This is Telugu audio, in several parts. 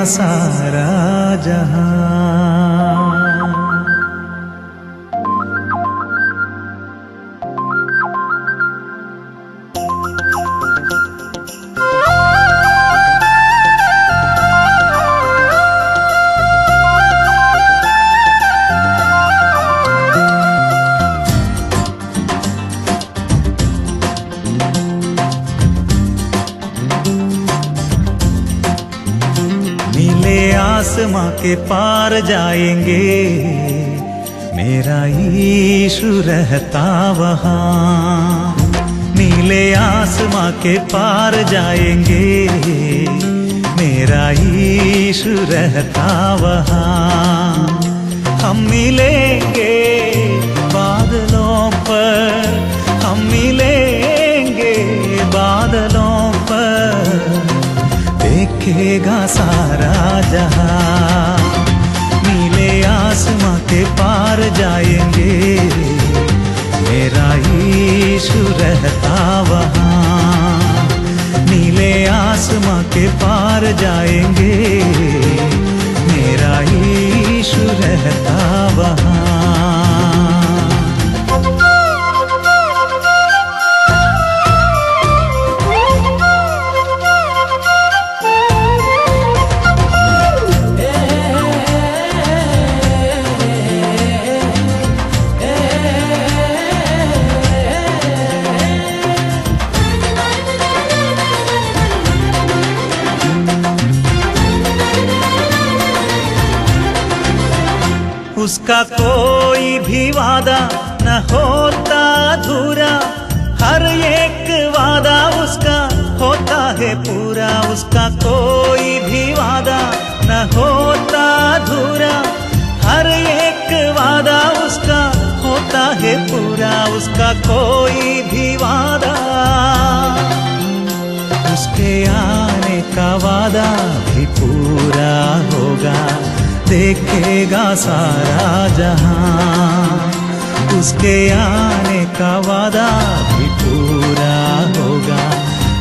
सारा जहां। आसमां के पार जाएंगे, मेरा यीशु रहता वहाँ। नीले आसमां के पार जाएंगे, मेरा यीशु रहता वहाँ। हम मिलेंगे बादलों पर, हम मिलेंगे बादलों पर, देखेगा सारा जहां। नीले आसमां के पार जाएंगे, मेरा यीशु रहता वहाँ। नीले आसमां के पार जाएंगे, मेरा यीशु रहता वहाँ। उसका कोई भी वादा न होता अधूरा, हर एक वादा उसका होता है पूरा। उसका कोई भी वादा न होता अधूरा, हर एक वादा उसका होता है पूरा। उसका कोई भी वादा, उसके आने का वादा भी पूरा होगा, देखेगा सारा जहां। उसके आने का वादा भी पूरा होगा,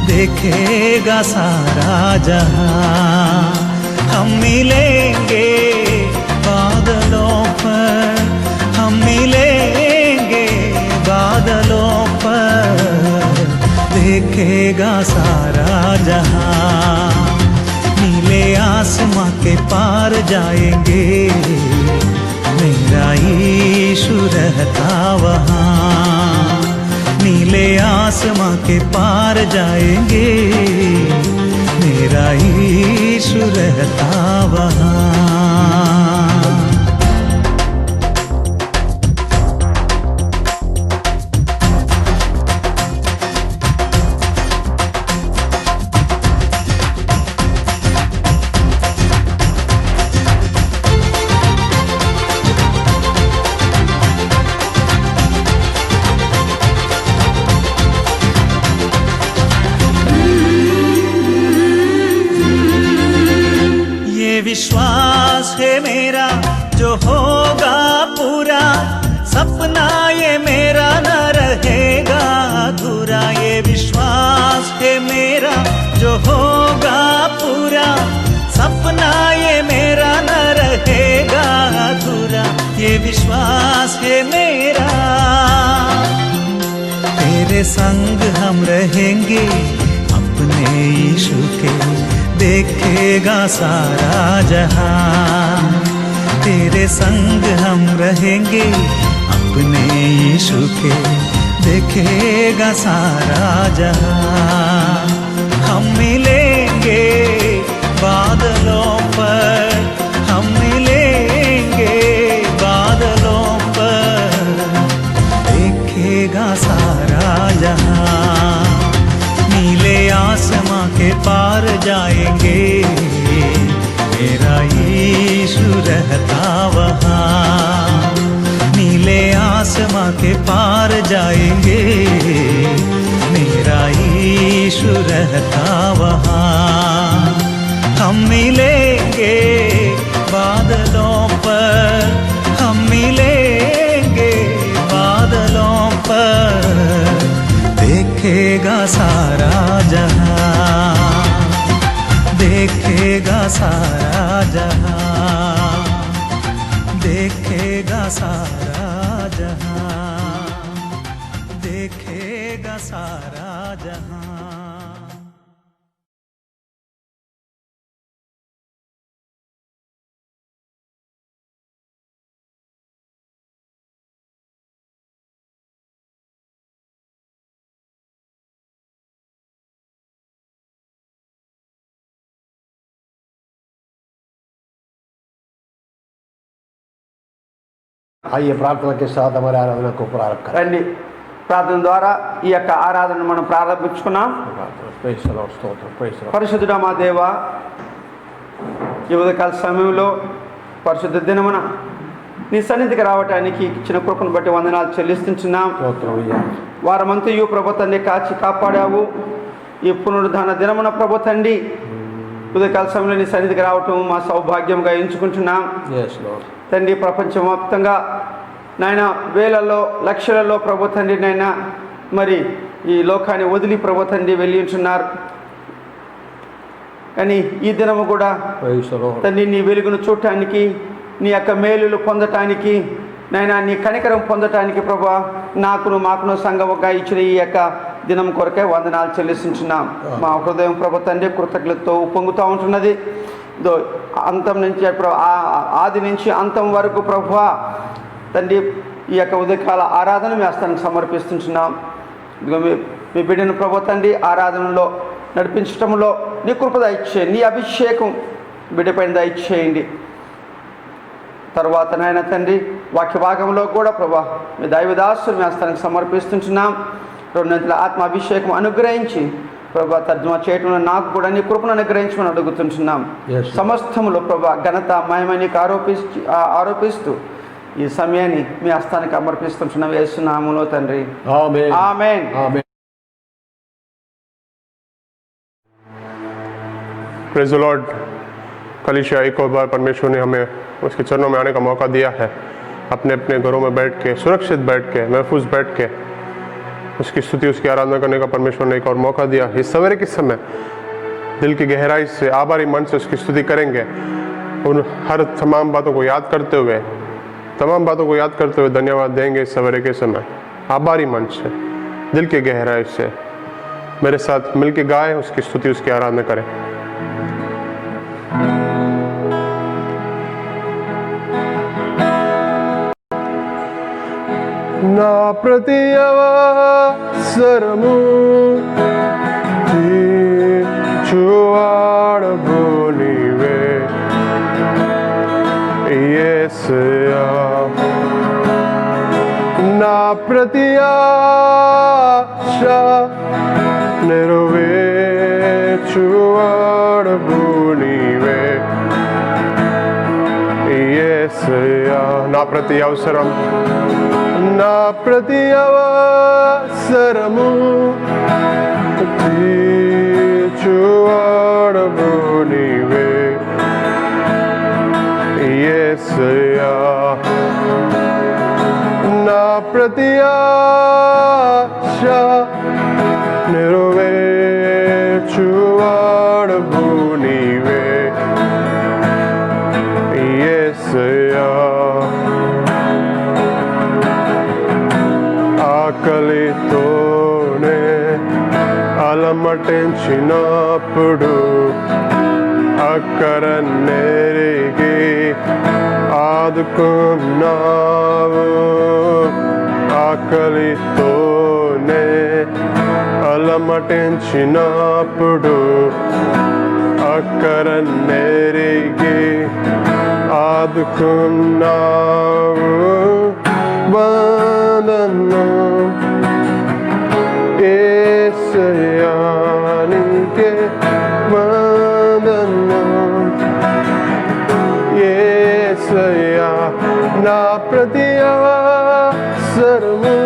देखेगा सारा जहां। हम मिलेंगे बादलों पर, हम मिलेंगे बादलों पर, देखेगा सारा जहां। नीले आसमां के पार जाएंगे, मेरा यीशु रहता वहाँ। नीले आसमां के पार जाएंगे, मेरा यीशु रहता वहाँ। विश्वास है मेरा जो होगा पूरा, सपना ये मेरा न रहेगा अधूरा। ये विश्वास है मेरा जो होगा पूरा, सपना ये मेरा न रहेगा अधूरा। ये विश्वास है मेरा, तेरे संग हम रहेंगे अपने यीशु के, देखेगा सारा जहां। तेरे संग हम रहेंगे अपने यीशु के, देखेगा सारा जहां। हम मिलेंगे बादलों पर, हम मिलेंगे बादलों पर, देखेगा सारा जहां। नीले आसमां के पार जाएंगे, मेरा यीशु रहता वहाँ। नीले आसमां के पार जाएंगे, मेरा यीशु रहता वहाँ। हम मिलेंगे बादलों पर, हम मिलेंगे बादलों पर, देखेगा सारा जहां। देखेगा सारा जहां, देखेगा सारा जहां, देखेगा सारा जहां। आइए प्रार्थना के साथ हमारे आराधना को प्रारंभ करें। రండి ప్రార్థన ద్వారా ఈ యొక్క ఆరాధనను మనం ప్రారంభించుకున్నాం. ప్రైజ్ ది లార్డ్, స్తోత్రం, ప్రైజ్ ది లార్డ్. పరిశుద్ధుడా మా దేవా, ఈ ఉదయకాల సమయంలో పరిశుద్ధ దినమున నీ సన్నిధికి రావటానికి ఇచ్చిన కృపను బట్టి వందనాలు చెల్లిస్తున్నాం. వారమంతయు ప్రభు తండ్రి కాచి కాపాడావు. ఈ పునరుద్ధాన దినమున ప్రభు తండ్రి ఉదయకాల సమయంలో నీ సన్నిధికి రావటం మా సౌభాగ్యంగా ఎంచుకుంటున్నాం తండ్రి. ప్రపంచవ్యాప్తంగా నాయన వేలలో లక్షలలో ప్రభు తండ్రి నాయన మరి ఈ లోకాన్ని వదిలి ప్రభు తండ్రి వెళ్ళి ఉంటున్నారు. కానీ ఈ దినము కూడా తండ్రి నీ వెలుగును చూడటానికి, నీ యొక్క మేలులు పొందటానికి నాయన, నీ కనికరం పొందటానికి ప్రభా మాకును సంఘముగా ఇచ్చిన ఈ యొక్క దినం కొరకే వందనాలు చెల్లిస్తున్నాం. మా హృదయం ప్రభు తండ్రి కృతజ్ఞతతో ఉప్పొంగుతూ ఉంటున్నది. అంతం నుంచి ఆది నుంచి అంతం వరకు ప్రభువా తండ్రి ఈ యొక్క ఉదయకాల ఆరాధన మీ హస్తానికి సమర్పిస్తున్నాం. మీ బిడ్డను ప్రభు తండ్రి ఆరాధనలో నడిపించటంలో నీ కృప దయచేయండి, నీ అభిషేకం బిడ్డపైన దయచేయండి. తర్వాత నాయన తండ్రి వాక్య భాగంలో కూడా ప్రభా మీ దైవదాసులు మీ హస్తానికి సమర్పిస్తున్నాం. రెండంతల ఆత్మ అభిషేకం అనుగ్రహించి ప్రభా తర్జుమా చేయటంలో నాకు కూడా నీ కృపను అనుగ్రహించమని అడుగుతుంటున్నాం. సమస్తములో ప్రభా ఘనత మహిమ నీకు ఆరోపిస్తూ ఈ సమయాన్ని మీ హస్తానికి సమర్పిస్తుంటున్నాం. యేసు నామములో తండ్రి, ఆమేన్, ఆమేన్. Praise the lord. कलीसिया एक और बार परमेश्वर ने हमें उसके चरणों में आने का मौका दिया है। अपने अपने घरों में बैठ के, सुरक्षित बैठ के, महफूज बैठ के उसकी स्तुति, उसकी आराधना करने का परमेश्वर ने एक और मौका दिया। इस सवेरे के समय दिल की गहराई से, आभारी मन से उसकी स्तुति करेंगे। उन हर तमाम बातों को याद करते हुए धन्यवाद देंगे इस सवेरे के समय। आभारी मन से, दिल की गहराई से मेरे साथ मिलके गाएं, उसकी स्तुति, उसकी आराधना करें। నా ప్రతి అవసరము తీర్చువాడవు నీవే యేసయ్యా. నా ప్రతి ఆశ నెరవేర్చువాడవు నీవే యేసయ్యా. నా ప్రతి అవసరం, నా ప్రతి అవసరము తీర్చువాడవు నీవే యేసయ్యా. నా ప్రతి ఆశ నెరవేర్చువాడవు నీవే యేసయ్యా. ఆకలితోనే అలమటించినప్పుడు అక్కర నెరిగి ఆదుకున్నావు. ఆకలితోనే అలమటించినప్పుడు అక్కర నెరిగి ఆదుకున్నావు. వందనం యేసయ్యా, నీకే వందనం యేసయ్యా. నా ప్రతి అవసరము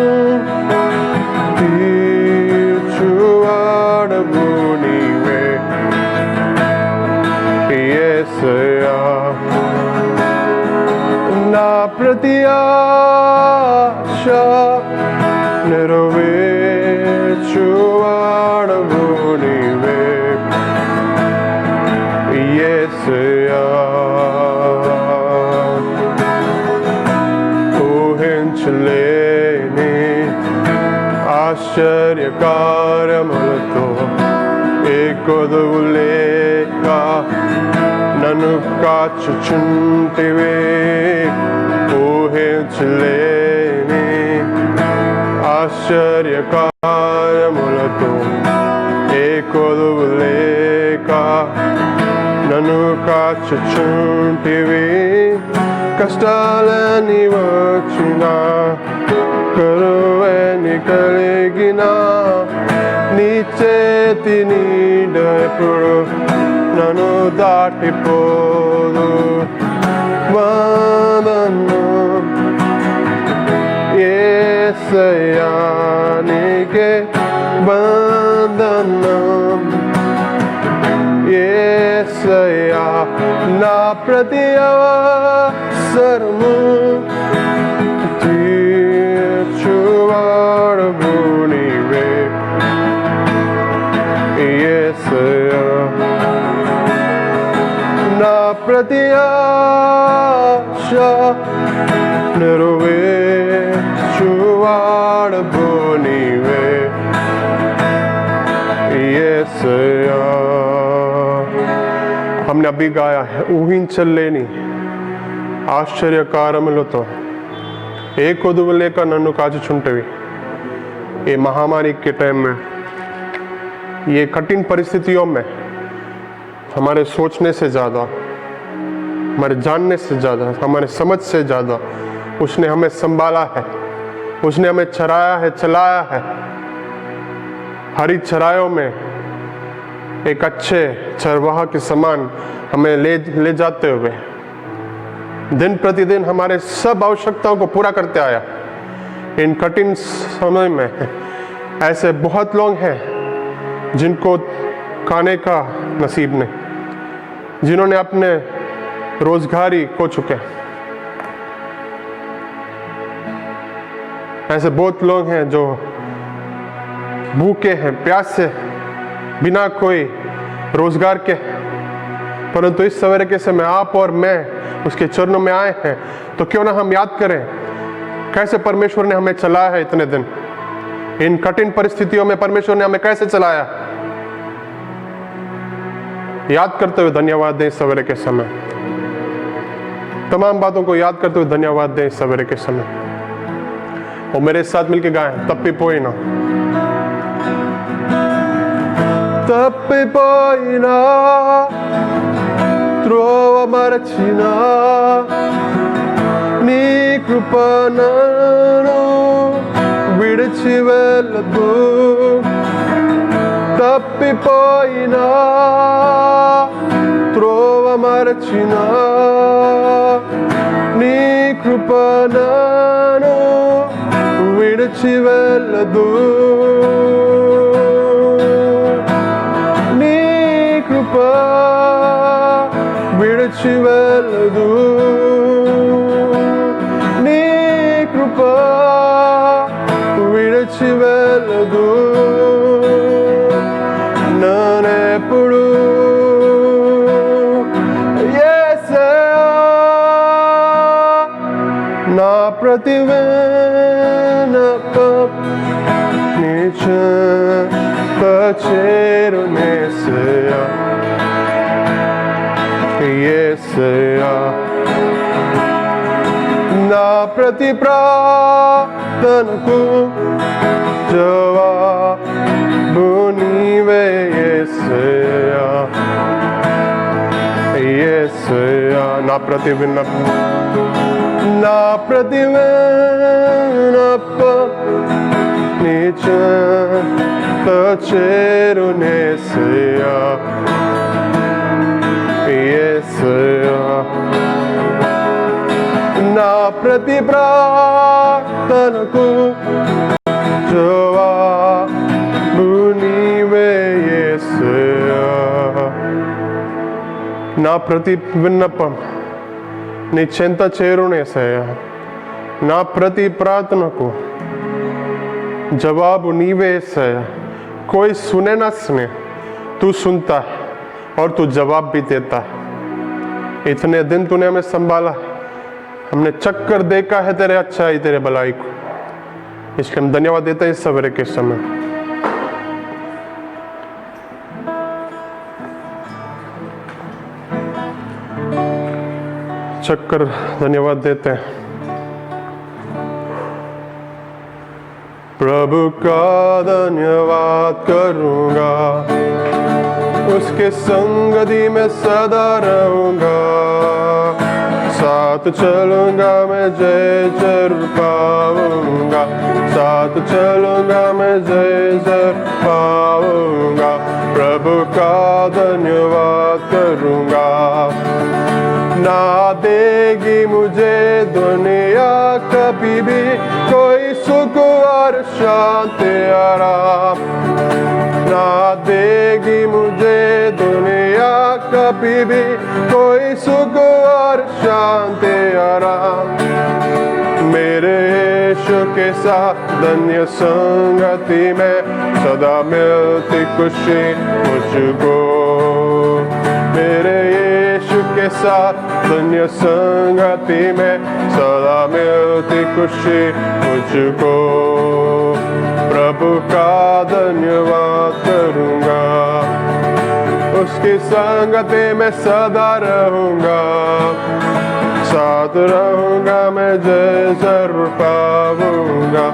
తీర్చువాడవు నీవే యేసయ్యా. నా ప్రతి ఆశ నెరవేర్చువాడవు నీవే ఊహించలేని ఆశ్చర్యకార్యములతో ఏ కొదువు లేక నన్ను కాచుచుంటివే. ఊహించలేని ఆశ్చర్యకార్యములతో ఏ కొదువు లేక నన్ను కాచుచుంటివి. కష్టాలని వచ్చినా కరువని కలిగినా నీ చేతి నీడ ఎప్పుడు నన్ను దాటిపోదు. వందనం యేసయ్యా నీకే వందనం. యేసయ్యా నా ప్రతి అవసరము తీర్చువాడవు నీవే. యేసయ్యా నా ప్రతి ఆశ నెరవేర్చువాడవు నీవే. యేసయ్యా हमने अभी गाया है ఊహించలేని ఆశ్చర్యకార్యములతో ఏ కొదువు లేక నన్ను కాచుచుంటవి. ये महामारी के टाइम में, ये कठिन परिस्थितियों में हमारे सोचने से ज़्यादा, हमारे जानने से ज़्यादा, हमारे समझ से ज़्यादा उसने हमें संभाला है, उसने हमें चराया है, चलाया है. हरी चरायों में एक अच्छे चरवाहा के समान हमें ले जाते हुए दिन प्रतिदिन हमारे सब आवश्यकताओं को पूरा करते आया. इन कठिन समय में ऐसे बहुत लोग हैं जिनको खाने का नसीब नहीं, जिन्होंने अपने रोजगारी खो चुके. ऐसे बहुत लोग हैं जो भूखे हैं, प्यासे, बिना कोई रोजगार के. परंतु इस सवेरे के समय आप और मैं उसके चरणों में आए हैं, तो क्यों ना हम याद करें कैसे परमेश्वर ने हमें चलाया है इतने दिन. इन कठिन परिस्थितियों में परमेश्वर ने हमें कैसे चलाया, याद करते हुए धन्यवाद दें इस सवेरे के समय. तमाम बातों को याद करते हुए धन्यवाद दें इस सवेरे के समय. और मेरे साथ मिलके गाएं तप्पिपोइना. తప్పిపోయినా త్రోవ మరచినా నీ కృప నన్ను విడిచి వెళ్ళదు. తప్పిపోయినా త్రోవ మరచినా నీ కృప నన్ను విడిచి వెళ్ళదు. విడిచి వెళ్ళదు. నీ కృప విడిచి వెళ్ళదు. నన్నెప్పుడు యేసయ్యా నా ప్రతి విన్నపం నీ చెంత చేరునేసయ్యా. యేసయ్యా నా ప్రతి ప్రార్థనకు జవాబు నీవే. యేసయ్యా యేసయ్యా నా ప్రతి విన్నపం, నా ప్రతి విన్నపం నీ చెంత చేరునేసయ్యా. యేసయ్యా నా ప్రతి ప్రార్థనకు జవాబు నీవే. యేసయ్యా నా ప్రతి విన్నపం నీ చెంత చేరునేసయ్యా. నా ప్రతి ప్రార్థనకు जवाब नीवे से. कोई सुने ना सुने, तू सुनता है और तू जवाब भी देता है. इतने दिन तूने हमें संभाला, हमने चक्कर देखा है तेरे अच्छाई, तेरे भलाई को, इसलिए हम धन्यवाद देते हैं इस सवेरे के समय। चक्कर धन्यवाद देते हैं। प्रभु का धन्यवाद करूंगा, उसके संगति में सदा रहूंगा, साथ चलूंगा मैं जय जरूर पाऊंगा, साथ चलूंगा मैं जय जरूर पाऊंगा। प्रभु का धन्यवाद करूंगा। ना देगी मुझे दुनिया कभी भी कोई सुख और शांति आराम, ना देगी मुझे दुनिया कभी भी कोई सुख और शांति आराम। मेरे यीशु के साथ धन्य संगति में सदा मिलती खुशी मुझको, मेरे यीशु के साथ धन्य संगति में सदा मिलती खुशी मुझको। प्रभु का धन्यवाद करूंगा, उसकी संगति में सदा रहूंगा, साथ रहूंगा मैं जय जरूर पाऊंगा,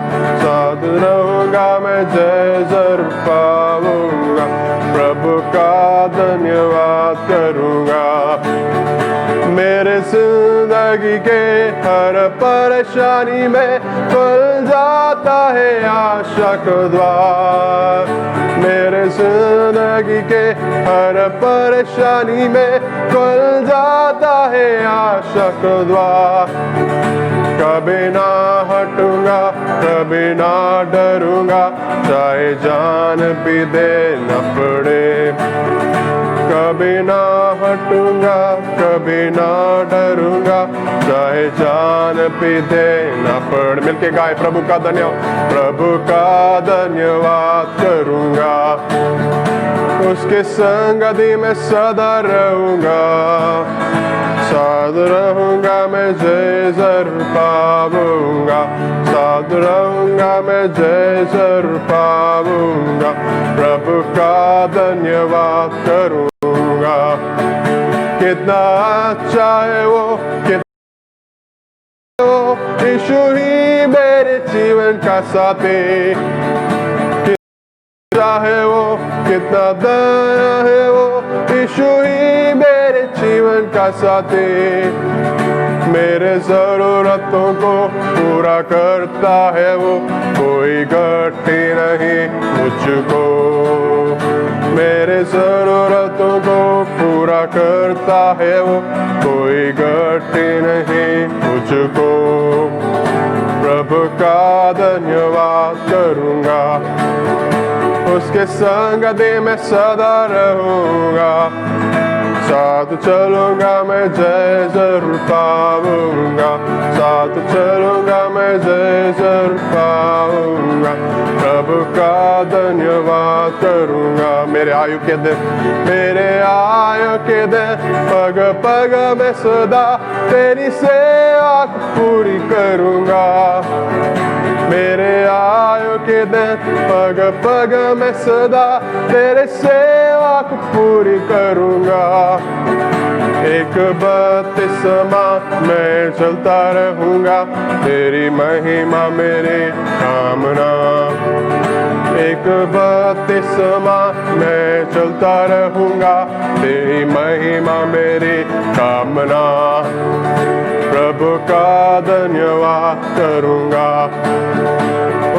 साथ रहूंगा मैं जय जरूर पाऊंगा। प्रभु का धन्यवाद करूंगा। मेरे जिंदगी के हर परेशानी में खुल जाता है आशा का द्वार, मेरे जिंदगी के हर परेशानी में खुल जाता है आशा का द्वार। कभी ना हटूंगा, कभी ना डरूंगा, चाहे जान भी देना पड़े, कभी ना हटूंगा, कभी ना डरूंगा, चाहे जान भी देना पड़े। मिलके गाए प्रभु का धन्यवाद, प्रभु का धन्यवाद करूंगा, उसके संगति में सदा रहूंगा, साथ रहूंगा मैं जय जरूर पाऊंगा, साथ रहूंगा मैं जय जरूर पाऊंगा। प्रभु का धन्यवाद करूंगा। कितना अच्छा है वो, कितना यीशु ही मेरे जीवन का साथी, कितना है वो, कितना दया है वो, यीशु ही मेरे जीवन का साथी। मेरे जरूरतों को पूरा करता है वो, कोई घटी नहीं मुझको, मेरे जरूरतों को पूरा करता है वो, कोई घटी नहीं मुझको। प्रभु का धन्यवाद करूंगा, उसके संगति में सदा रहूंगा, साथ चलूंगा मैं जय जरूर पाऊंगा, साथ चलूंगा मैं जय जरूर पाऊंगा। प्रभु का धन्यवाद करूंगा। मेरे आयु के दिन, मेरे आयु के दिन, पग पग में सदा तेरी सेवा पूरी करूंगा, मेरे आयु के दिन, पग पग में सदा तेरे सेवा को पूरी करूंगा। एक बपतिस्मा मैं चलता रहूंगा, तेरी महिमा मेरी कामना, एक बपतिस्मा मैं चलता रहूंगा, तेरी महिमा मेरी कामना। प्रभु का धन्यवाद करूंगा,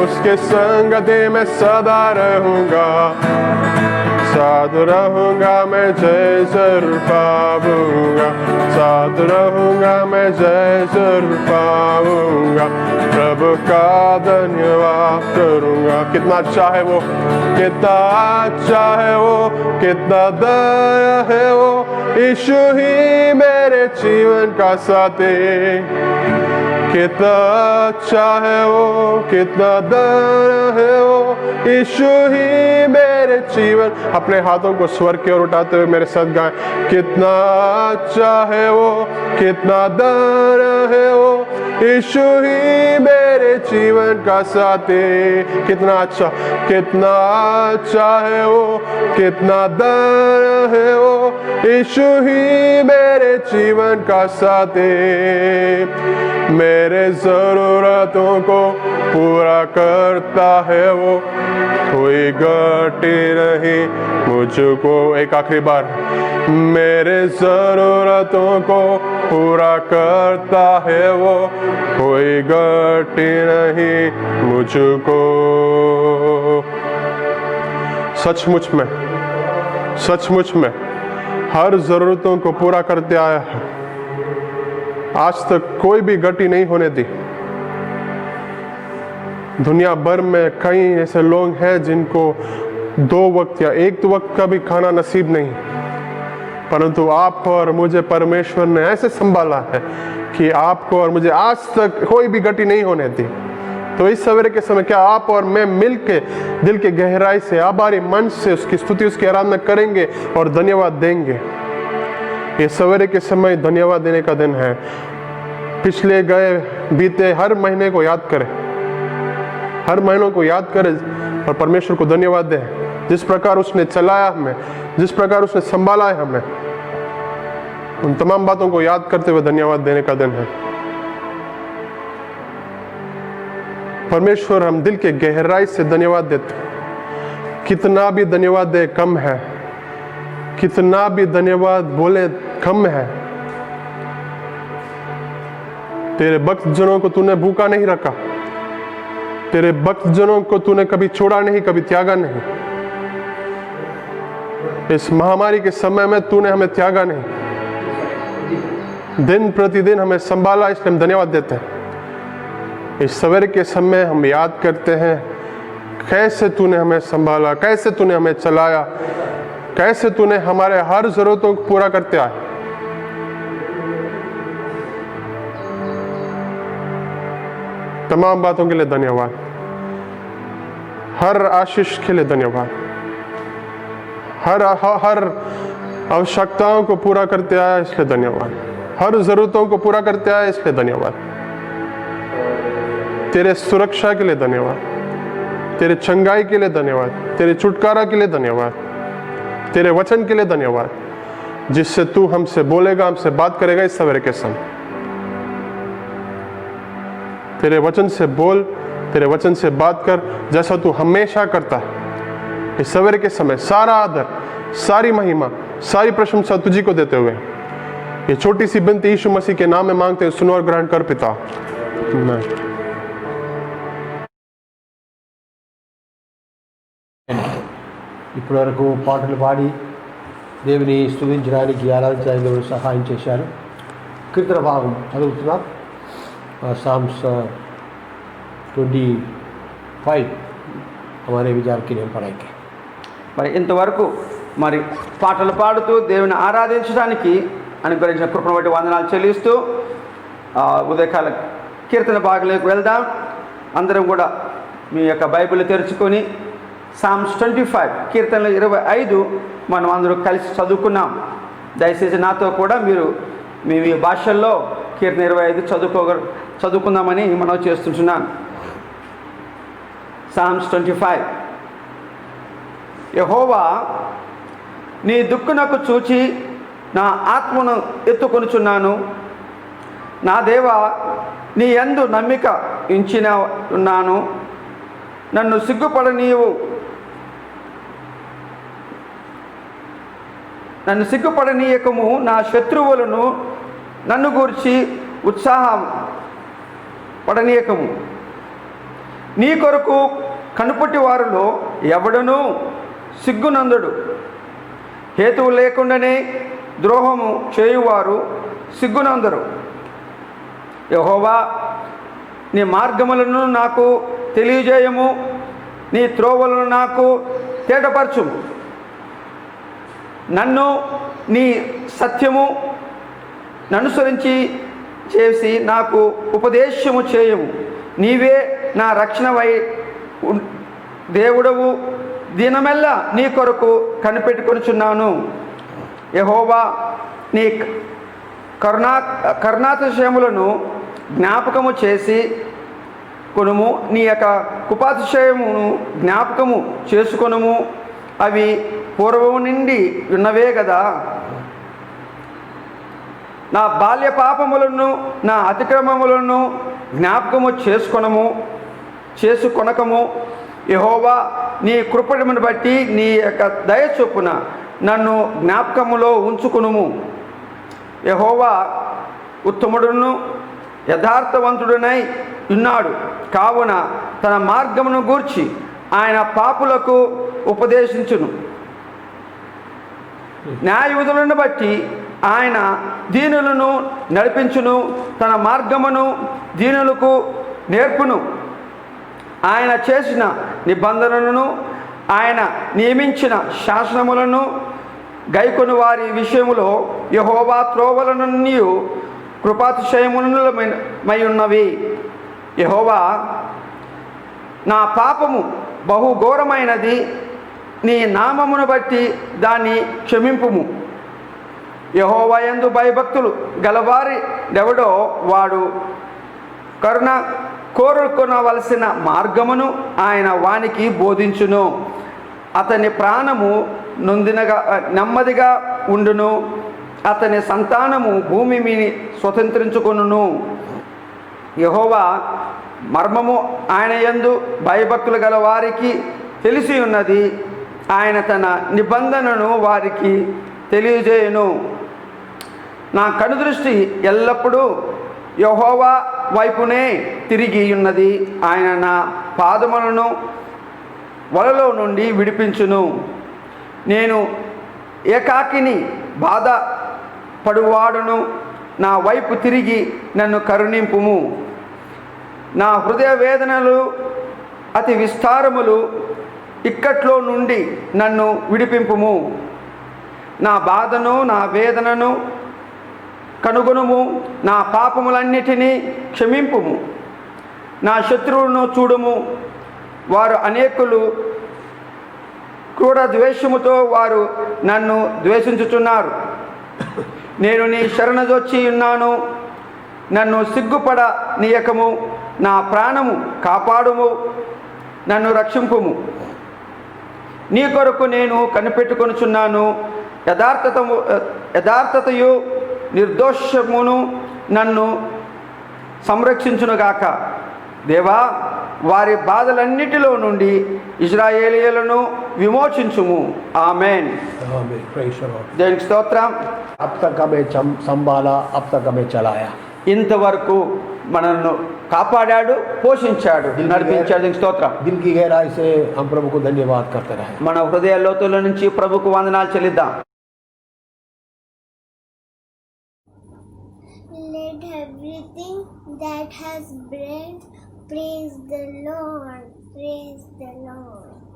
उसके संगति में सदा रहूंगा, साथ रहूंगा मैं जय जरूर पाऊंगा, साथ रहूंगा मैं जय जरूर पाऊंगा। प्रभु का धन्यवाद करूंगा। कितना अच्छा है वो, कितना अच्छा है वो, कितना दया है वो, यीशु ही मेरे जीवन का साथी। कितना अच्छा है वो, कितना दर है वो, यीशु ही मेरे जीवन। अपने हाथों को स्वर की ओर उठाते हुए मेरे साथ गाएं, कितना अच्छा है वो, कितना दर है वो, यीशु ही मेरे जीवन का साथी। कितना अच्छा है वो, कितना दर है वो, यीशु ही मेरे जीवन का साथी। मेरे जरूरतों को पूरा करता है वो, कोई घटी नहीं मुझको। एक आखिरी बार, मेरे जरूरतों को पूरा करता है वो, कोई घटी नहीं मुझको। सचमुच में हर जरूरतों को पूरा करते आया है। आज तक कोई भी गति नहीं होने दी। दुनिया भर में कई ऐसे लोग हैं जिनको 2 वक्त या 1 वक्त का भी खाना नसीब नहीं, परंतु आपको और मुझे परमेश्वर ने ऐसे संभाला है कि आपको और मुझे आज तक कोई भी गति नहीं होने दी। तो इस सवेरे के समय क्या आप और मैं मिलके दिल के गहराई से आभारी मन से उसकी स्तुति, उसकी आराधना करेंगे और धन्यवाद देंगे। ये सवेरे के समय धन्यवाद देने का दिन है। पिछले गए बीते हर महीने को याद करें, हर महीनों को याद करें और परमेश्वर को धन्यवाद दें। जिस प्रकार उसने चलाया हमें, जिस प्रकार उसने संभाला है हमें, उन तमाम बातों को याद करते हुए धन्यवाद देने का दिन है। परमेश्वर, हम दिल के गहराई से धन्यवाद देते हैं। कितना भी धन्यवाद दे कम है, कितना भी धन्यवाद बोले कम है। तेरे भक्त जनों को तूने भूखा नहीं रखा, तेरे भक्त जनों को तूने कभी छोड़ा नहीं, कभी त्यागा नहीं। इस महामारी के समय में तूने हमें त्यागा नहीं, दिन प्रतिदिन हमें संभाला, इसलिए हम धन्यवाद देते हैं। इस सवेरे के समय हम याद करते हैं कैसे तूने हमें संभाला, कैसे तूने हमें चलाया, कैसे तूने हमारे हर जरूरतों को पूरा करते आए। तमाम बातों के लिए धन्यवाद, हर आशीष के लिए धन्यवाद, हर आवश्यकताओं को पूरा करते आया इसलिए धन्यवाद, हर जरूरतों को पूरा करते आया इसलिए धन्यवाद। तेरे सुरक्षा के लिए धन्यवाद, तेरे चंगाई के लिए धन्यवाद, तेरे छुटकारा के लिए धन्यवाद, तेरे वचन के लिए धन्यवाद, जिससे तू हमसे बोलेगा, हमसे बात करेगा इस सवेरे के समय। तेरे वचन से बोल, तेरे वचन से बात कर, जैसा तू हमेशा करता है। इस सवेरे के समय सारा आदर, सारी महिमा, सारी प्रशंसा तुझी को देते हुए ये छोटी सी विनती यीशु मसीह के नाम में मांगते हैं, सुनो और ग्रहण कर पिता। आमीन। ఇప్పటి వరకు పాటలు పాడి దేవుని స్తుతించడానికి ఆరాధించడానికి దేవుడు సహాయం చేశారు. కీర్తన భాగం చదువుతున్నాం. సామ్స్ 25 हमारे विचार के लिए पढ़ाएंगे. మరి ఇంతవరకు మరి పాటలు పాడుతూ దేవుని ఆరాధించడానికి అనుగ్రహించిన కృపను బట్టి వందనాలు చెల్లిస్తూ ఉదయకాల కీర్తన భాగంలోకి వెళ్దాం. అందరం కూడా మీ యొక్క బైబిల్ తెరుచుకొని సామ్స్ 25 కీర్తనలు 25 మనం అందరూ కలిసి చదువుకున్నాం. దయచేసి నాతో కూడా మీరు మీ భాషల్లో కీర్తన 25 చదువుకుందామని మనం చేస్తుంటున్నాను. సామ్స్ 25. యెహోవా నీ దుఃఖునకు చూచి నా ఆత్మను ఎత్తుకొనుచున్నాను. నా దేవా నీ యందు నమ్మిక ఉంచిన ఉన్నాను. నన్ను సిగ్గుపడనీయకము. నా శత్రువులను నన్ను గూర్చి ఉత్సాహం పడనీయకము. నీ కొరకు కనుపటి వారిలో ఎవడనూ సిగ్గునందుడు. హేతువు లేకుండానే ద్రోహము చేయువారు సిగ్గునందరు. యెహోవా నీ మార్గములను నాకు తెలియజేయము. నీ త్రోవలను నాకు తేటపరచుము. నన్ను నీ సత్యము ననుసరించి చేసి నాకు ఉపదేశము చేయము. నీవే నా రక్షణవై దేవుడవు, దినమెల్లా నీ కొరకు కనిపెట్టుకొనుచున్నాను. యెహోవా నీ కరుణాతిశయములను జ్ఞాపకము చేసి కొనుము, నీ యొక్క కృపాతిశయమును జ్ఞాపకము చేసుకొనుము. అవి పూర్వము నుండి ఉన్నవే కదా. నా బాల్య పాపములను నా అతిక్రమములను జ్ఞాపకము చేసుకొనకము. యెహోవా నీ కృపను బట్టి నీ యొక్క దయ చొప్పున నన్ను జ్ఞాపకములో ఉంచుకునుము. యెహోవా ఉత్తముడును యథార్థవంతుడునై ఉన్నాడు కావున తన మార్గమును గూర్చి ఆయన పాపులకు ఉపదేశించును. న్యాయవిధులను బట్టి ఆయన దీనులను నడిపించును, తన మార్గమును దీనులకు నేర్పును. ఆయన చేసిన నిబంధనలను ఆయన నియమించిన శాసనములను గైకొని వారి విషయములో యెహోవా త్రోవలన్నీ కృపాతిశయములమై ఉన్నవి. యెహోవా నా పాపము బహు ఘోరమైనది, నీ నామమును బట్టి దాన్ని క్షమింపుము. యెహోవా యందు భయభక్తులు గలవారి ఎవడో వాడు కరుణ కోరుకొనవలసిన మార్గమును ఆయన వానికి బోధించును. అతని ప్రాణము నెమ్మదిగా ఉండును, అతని సంతానము భూమి మీని స్వతంత్రించుకొనును. యెహోవా మర్మము ఆయన యందు భయభక్తులు గల వారికి తెలిసి ఉన్నది, ఆయన తన నిబంధనను వారికి తెలియజేయును. నా కనుదృష్టి ఎల్లప్పుడూ యెహోవా వైపునే తిరిగి ఉన్నది, ఆయన నా పాదములను వలలో నుండి విడిపించును. నేను ఏకాకిని బాధ పడువాడును, నా వైపు తిరిగి నన్ను కరుణింపుము. నా హృదయ వేదనలు అతి విస్తారములు, ఇక్కట్లో నుండి నన్ను విడిపింపుము. నా బాధను నా వేదనను కనుగొనుము, నా పాపములన్నిటినీ క్షమింపుము. నా శత్రువులను చూడుము, వారు అనేకులు, క్రూర ద్వేషముతో వారు నన్ను ద్వేషించుచున్నారు. నేను నీ శరణజొచ్చి ఉన్నాను, నన్ను సిగ్గుపడ నీయకము. నా ప్రాణము కాపాడుము, నన్ను రక్షింపుము. నీ కొరకు నేను కనిపెట్టుకొనుచున్నాను. యథార్థతయు నిర్దోషమును నన్ను సంరక్షించునుగాక. దేవా, వారి బాధలన్నిటిలో నుండి ఇశ్రాయేలీయులను విమోచించుము. ఆమేన్. దేవునికి స్తోత్రం. अब तक हमें संभाला, अब तक हमें चलाया. ఇంతవరకు మనల్ని కాపాడాడు, పోషించాడు, నడిపించాడు. దేవునికి స్తోత్రం. दिल की गहराई से हम प्रभु को धन्यवाद करते रहे. మన హృదయ లోతుల నుంచి ప్రభుకు వందనాలు చెల్లిద్దాం. Let everything that has breath praise the Lord. Praise the Lord.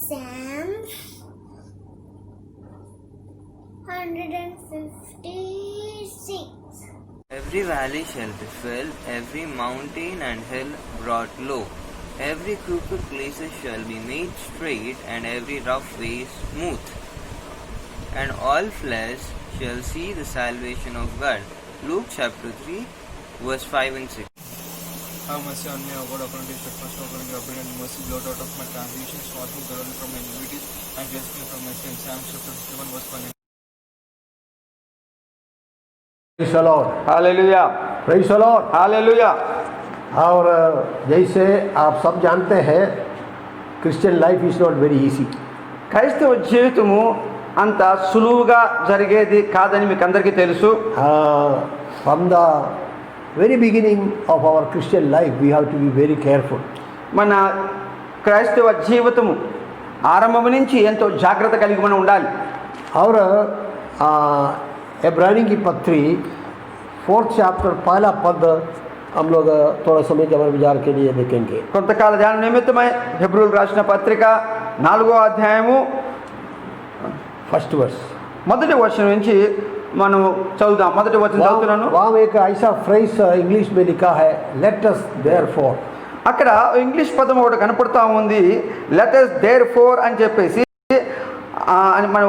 Psalms 156. Every valley shall be filled, every mountain and hill brought low. Every crooked places shall be made straight, and every rough way smooth. And all flesh shall see the salvation of God. Luke chapter 3, verse 5 and 6. Have mercy on me, O God, according to your steadfast love and your abundant mercy. Blot out of my transgressions, wash me thoroughly from my iniquities, and cleanse me from my sins. Psalm chapter 51, verse 1. Praise the Lord. Hallelujah, Praise the Lord. హల్లెలూయా. और जैसे आप सब जानते हैं, Christian life is not very easy. క్రైస్తవ జీవితము అంత సులువుగా జరిగేది కాదని మీకు అందరికీ తెలుసు. From the very beginning of our Christian life, we have to be very careful. మన క్రైస్తవ జీవితము ఆరంభం నుంచి ఎంతో జాగ్రత్త కలిగి మనం ఉండాలి. और इब्रानी की पत्री 4th चैप्टर पहला पद हम लोग थोड़ा समय जबर विचार के लिए देखेंगे. కొంతకాల ధ్యాన నిమిత్తమై హెబ్రీయులకు రాసిన పత్రిక 4వ అధ్యాయము फर्स्ट वर्स. మొదటి వచనం నుంచి మనం చదువుదాం. మొదటి వచనం చదువుతున్నాను. वहाँ एक ऐसा फ्रेज इंग्लिश में लिखा है, लेट अस देयरफॉर. అక్కడ ఇంగ్లీష్ పదం ఒకటి కనపడతా ఉంది, లెట్ us therefore అని చెప్పేసి. అని మనం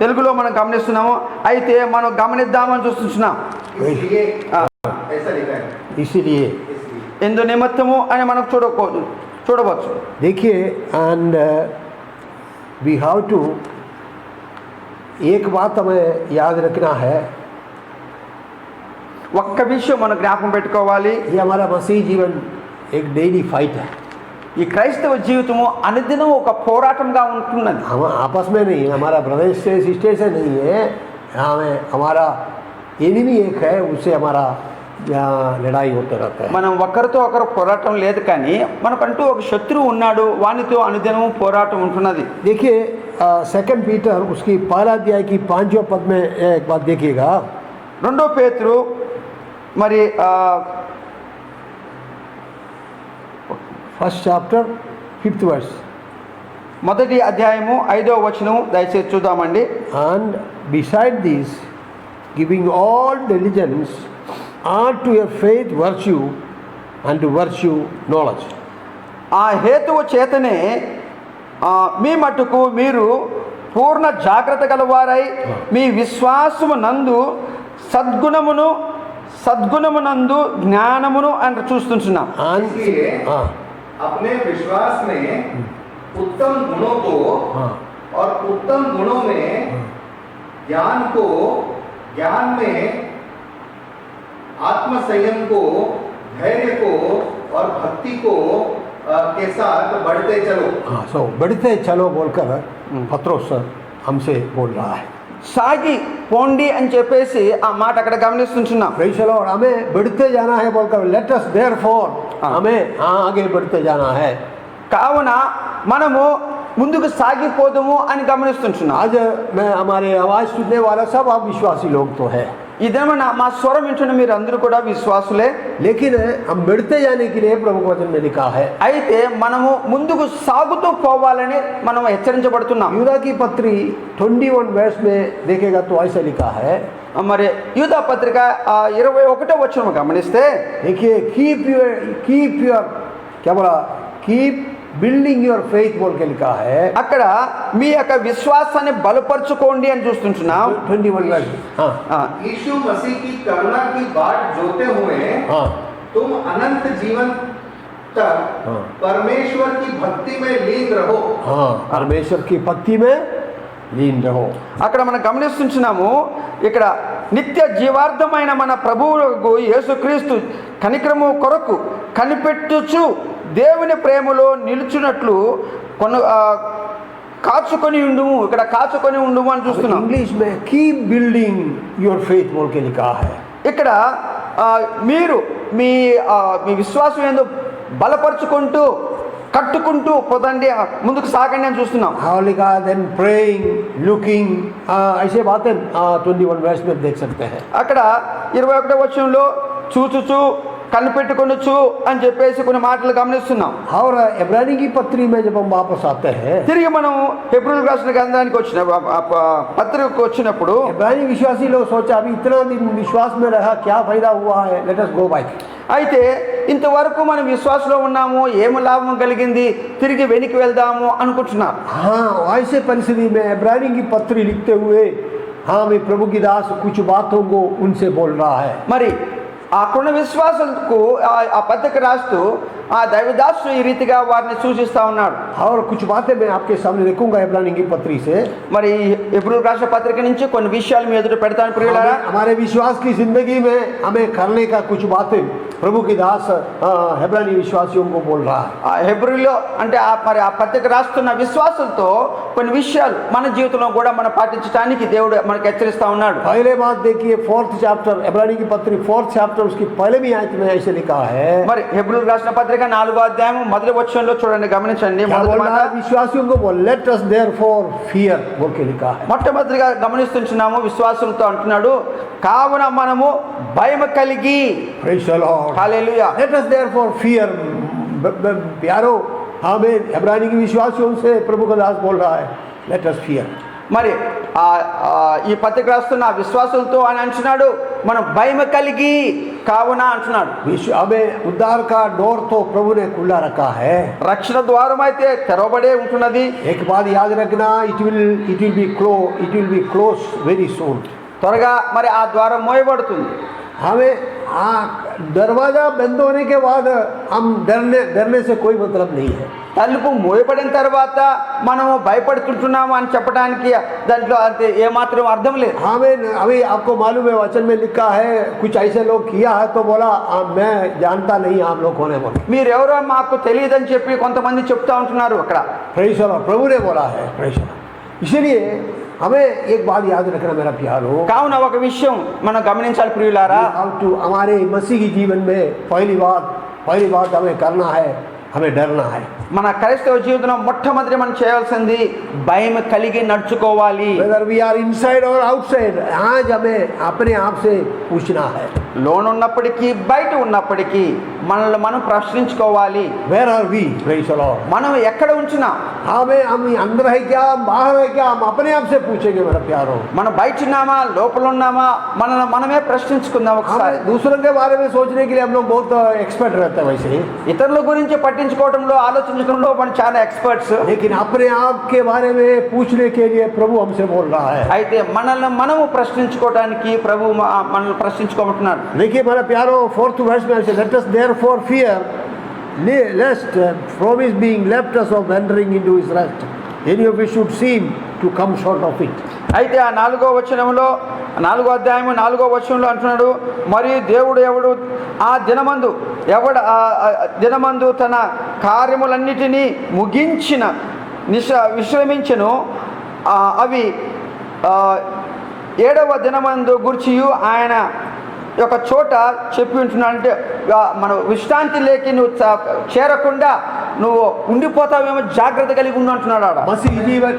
తెలుగులో మనం గమనిస్తున్నాము. అయితే మనం గమనిద్దామని చూస్తున్నాం. इसीलिए ఎందు నిమిత్తము అని మనం చూడవచ్చు. देखिए, एंड वी हैव टू, एक बात हमें याद रखना है, ఒక్క విషయం మనం జ్ఞాపకం పెట్టుకోవాలి. ये हमारा मसीह जीवन एक डेली फाइट है. ఈ క్రైస్తవ జీవితము అనుదినం ఒక పోరాటంగా ఉంటున్నది. हम आपस में नहीं, हमारा ब्रदर से सिस्टर से नहीं है, हमारा एनिमी एक है, उससे हमारा लड़ाई होते रहता है. మనం ఒకరితో ఒకరు పోరాటం లేదు, కానీ మనకంటూ ఒక శత్రువు ఉన్నాడు, వానితో అనుదినం పోరాటం ఉంటున్నది. देखिए, सेकंड पीटर उसकी पहला अध्याय की 5वें पद में एक बात देखिएगा. రెండో పేతురు మరి फर्स्ट चैप्टर 5th वर्स. మొదటి అధ్యాయము 5వ వచనం దయచేసి చూద్దామండి. And beside this, giving all diligence, add to your faith virtue, and to virtue knowledge. ఆ హేతువు చేతనే మీ మట్టుకు మీరు పూర్ణ జాగ్రత్త గలవారై మీ విశ్వాసము నందు సద్గుణమునందు జ్ఞానమును అని చూస్తున్నాం. इसलिए अपने विश्वास में उत्तम गुणों को और उत्तम गुणों में ज्ञान को, ज्ञान में आत्म संयम को, धैर्य को और भक्ति को के साथ बढ़ते चलो. सो बढ़ते चलो बोलकर पत्रोस हमसे बोल रहा है. సాగి పోండి అని చెప్పేసి ఆ మాట అక్కడ గమనిస్తున్నాం. Praise the lord. हमें बढ़ते जाना है बोलकर लेट अस देयरफॉर, हमें आगे बढ़ते जाना है. కావున మనము ముందుకు సాగిపోదుము అని గమనిస్తున్నాం. आज मैं हमारे आवाज़ सुनने वाला सब आप विश्वासी लोग तो है, ఇదేమన్నా మా స్వరం వింటున్న మీరు అందరూ కూడా విశ్వాసులే. लेकिन हम बढ़ते जाने के लिए प्रभु वचन में लिखा है. అయితే మనము ముందుకు సాగుతూ పోవాలని మనం హెచ్చరించబడుతున్నాం. यूदा की पत्री 21 वर्ष में देखेगा तो ऐसा लिखा है. మరి యూదా పత్రిక 21వ వచనం గమనిస్తే, देखिए, कीप योर क्या बोला, कीप बिल्डिंग योर फेथ बोल के लिखा है. అక్కడ మీ యొక్క విశ్వాసాన్ని బలపరచుకోండి అని చూస్తున్నాం. 21 वर्ष. हाँ यीशु मसीह की करुणा की बाट जोते हुए हाँ तुम अनंत जीवन तक परमेश्वर की भक्ति में लीन रहो. हाँ, परमेश्वर की भक्ति में लीन रहो. అక్కడ మనం గమనిస్తున్నాము, ఇక్కడ నిత్య జీవార్థమైన మన ప్రభువుకు యేసుక్రీస్తు కనికరము కొరకు కనిపెట్టుచు దేవుని ప్రేమలో నిలుచున్నట్లు కాచుకొని ఉండుము. ఇక్కడ కాచుకొని ఉండుము అని చూస్తున్నాం. इंग्लिश में कीप बिल्डिंग योर फेथ बोल के लिखा है. ఇక్కడ మీరు మీ విశ్వాసం ఏందో బలపరుచుకుంటూ కట్టుకుంటూ పోదండి, ముందుకు సాగండి అని చూస్తున్నాం. हाँ लिखा है, देन प्रेइंग, लुकिंग, ऐसे बातें 21 वर्ष में देख सकते हैं. అక్కడ 21వ వచనంలో చూచుచు కనిపెట్టుకొనొచ్చు అని చెప్పేసి కొన్ని మాటలు గమనిస్తున్నాం. और इब्रानी की पत्री में जब हम वापस आते हैं, తిరిగి మనం హెబ్రీయులకు రాసిన గ్రంథానికి పత్రికకు వచ్చినప్పుడు इब्रानी विश्वासी लोग सोचा अभी इतना दिन विश्वास में रहा, क्या फायदा हुआ है, लेट अस गो बैक. అయితే ఇంతవరకు మనం విశ్వాసంలో ఉన్నాము, ఏమి లాభం కలిగింది, తిరిగి వెనక్కి వెళ్దాము అనుకుంటున్నారు. हाँ, ऐसे परिस्थिति में इब्रानी की पत्री लिखते हुए हाँ मैं प्रभु की दास कुछ बातों को उनसे बोल रहा है. మరి అక్కడ విశ్వాసులకు ఆ పత్రిక రాస్తూ ఆ దైవదాసు ఈ రీతిగా వారిని సూచిస్తా ఉన్నాడు. और कुछ बातें मैं आपके सामने रखूंगा इब्रानी की पत्री से. మరి హెబ్రీయులకు రాసిన పత్రిక నుంచి కొన్ని విషయాలు మీ ఎదుట పెడతాను ప్రియులారా. हमारे विश्वास की जिंदगी में हमें करने का कुछ बातें प्रभु की दास इब्रानी विश्वासियों को बोल रहा है. ఆ హెబ్రీయులో అంటే మరి ఆ పత్రిక రాస్తున్న విశ్వాసులతో కొన్ని విషయాలు మన జీవితంలో కూడా మనం పాటించడానికి దేవుడు మనకు హెచ్చరిస్తా ఉన్నాడు. पहले बात देखिए, 4th चैप्टर इब्रानी की पत्री 4th चैप्टर उसकी पहले भी आयत में ऐसे लिखा है. మరి హెబ్రీయులకు రాసిన పత్రిక 4వ అధ్యాయం మొదటి వచనంలో చూడండి, గమనించండి. क्या మొదటి बोल మాట, रहा है? विश्वासियों को बोल लेट अस देयरफॉर फियर बोल के लिखा है. మొట్టమొదటిగా గమనిస్తున్నాము, విశ్వాసులతో అంటున్నాడు, కావున మనము భయం కలిగి. Praise the Lord. Hallelujah. Let us therefore fear. प्यारो, हमें इब्रानी की विश्वासियों से प्रभु का दास बोल रहा है, let us fear. మరి ఈ పత్రిక రాస్తున్న విశ్వాసులతో అని అంటున్నాడు, మనం భయం కలిగి కావున అంటున్నాడు. हमें उद्धार का डोर तो प्रभु ने खुला रखा है. రక్షణ ద్వారం అయితే తెరవబడే ఉంటున్నది. एक बात याद रखना, it will be close very soon. త్వరగా మరి ఆ ద్వారం మోయబడుతుంది. हमें दरवाजा बंद होने के बाद हम डरने से कोई मतलब नहीं है. తలుపు మోయబడిన తర్వాత మనము భయపడుతుంటున్నాము అని చెప్పడానికి దాంట్లో అంతే ఏమాత్రం అర్థం లేదు. हमें अभी आपको मालूम है, वचन में लिखा है, कुछ ऐसे लोग किया है तो बोला मैं जानता नहीं आप लोग कौन है बोला. మీరెవరో మాకు తెలియదని చెప్పి కొంతమంది చెప్తా ఉంటున్నారు అక్కడ. प्रेज़ द लॉर्ड, प्रभु ने बोला है. Praise the Lord. इसलिए हमें एक बात याद रखना मेरा प्यारो, కావున ఒక విషయం మనం గమనించాలి ప్రియులారా. हमारे मसीही जीवन में पहली बात हमें करना है, हमें डरना है. మన క్రైస్తవ జీవితంలో మొట్టమొదటి మనం చేయవలసింది భయం కలిగి నడుచుకోవాలి. Whether we are inside or outside, आज हमें अपने आप से पूछना है. లోన్ ఉన్నప్పటికీ బయట ఉన్నప్పటికీ మనల్ని మనం ప్రశ్నించుకోవాలి. Where are we? Praise the Lord. మనం ఎక్కడ ఉంచినా हम अंदर है क्या, बाहर है क्या, हम अपने आप से पूछेंगे मेरा प्यारो. మనం బయట ఉన్నామా లోపల ఉన్నామా మనల్ని మనమే ప్రశ్నించుకుందాం ఒకసారి. दूसरों के बारे में सोचने के लिए हम लोग बहुत एक्सपर्ट रहते हैं वैसे, ఇతరుల గురించి పట్టించుకోవడంలో ఆలోచించడంలో మనం చాలా ఎక్స్పర్ట్స్. लेकिन अपने आप के बारे में पूछने के लिए प्रभु हमसे बोल रहा है. అయితే మనల్ని మనము ప్రశ్నించుకోవడానికి ప్రభు మనల్ని ప్రశ్నించుకోమంటున్నాడు. देखिए मेरा प्यारो, 4th verse में let us therefore fear lest promise being left us of entering into his rest any of you should seem to come short of it. అయితే ఆ 4వ వచనంలో 4వ అధ్యాయము 4వ వచనంలో అంటున్నాడు, మరియు దేవుడు ఎవడు ఆ దినమందు తన కార్యములన్నిటినీ ముగించిన విశ్రమించెను, అవి 7వ దినమందు గుర్చియు ఆయన ఒక చోట చెప్పి ఉంటున్నాడు. అంటే మన విశ్రాంతి లేకి నువ్వు చేరకుండా నువ్వు ఉండిపోతావేమో జాగ్రత్త కలిగి ఉండు అంటున్నాడు ఆడ. मसीही जीवन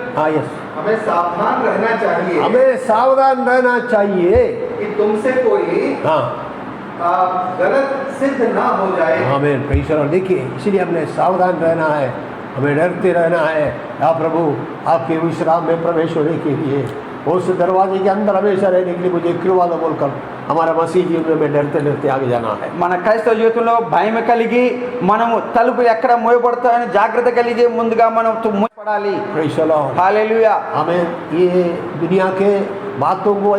हमें सावधान रहना चाहिए. हमें सावधान रहना चाहिए कि तुमसे कोई गलत सिद्ध ना हो जाए. आमीन. Praise the Lord. देखिए इसलिए हमने सावधान रहना है, हमें डरते रहना है. या प्रभु आपके विश्राम में प्रवेश होने के लिए, उस दरवाजे के अंदर हमेशा रहने के लिए मुझे कृपा दो बोलकर हमारा मसीह जीवन में डरते डरते आगे जाना है. మన క్రైస్తవ జీవితంలో భయం కలిగి మనము తలుపులు ఎక్కడ మోయబడతాయని జాగ్రత్త కలిగి ముందుగా మనం మోయబడాలి. Praise the lord. హల్లెలూయా. हमें ये दुनिया के बातों को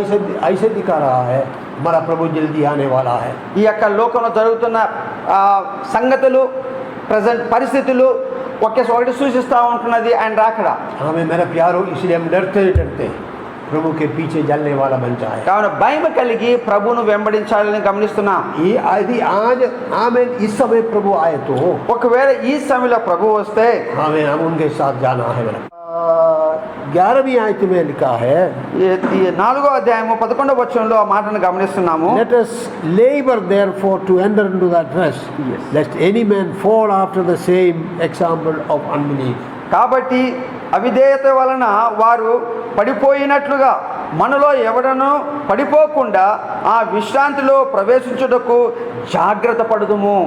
ऐसे दिखा रहा है, हमारा प्रभु जल्दी आने वाला है. ఈ యొక్క లోకంలో జరుగుతున్న సంగతులు ప్రజెంట్ పరిస్థితులు ఒకటి సూచిస్తూ ఉంటున్నది ఆయన రాకడ. हमें मेरा प्यारो, इसलिए हम डरते प्रभु के पीछे जलने वाला बन जाए. కావున భయం కలిగి ప్రభువును వెంబడించాలని గమనిస్తున్నాం. यदि आज आमीन इस समय प्रभु आए तो ఒకవేళ ఈ సమయంలో ప్రభు వస్తే आमीन हम उनके साथ जाना है. 11वीं आयत में लिखा है, ఈ 4వ అధ్యాయము 11వ వచనంలో ఆ మాటను గమనిస్తున్నాము. let us labor therefore to enter into that rest, lest any man fall after the same example of unbelief. కాబట్టి అవిధేయత వలన వారు పడిపోయినట్లుగా మనలో ఎవడను పడిపోకుండా ఆ విశ్రాంతిలో ప్రవేశించుటకు జాగ్రత్త పడుదుము.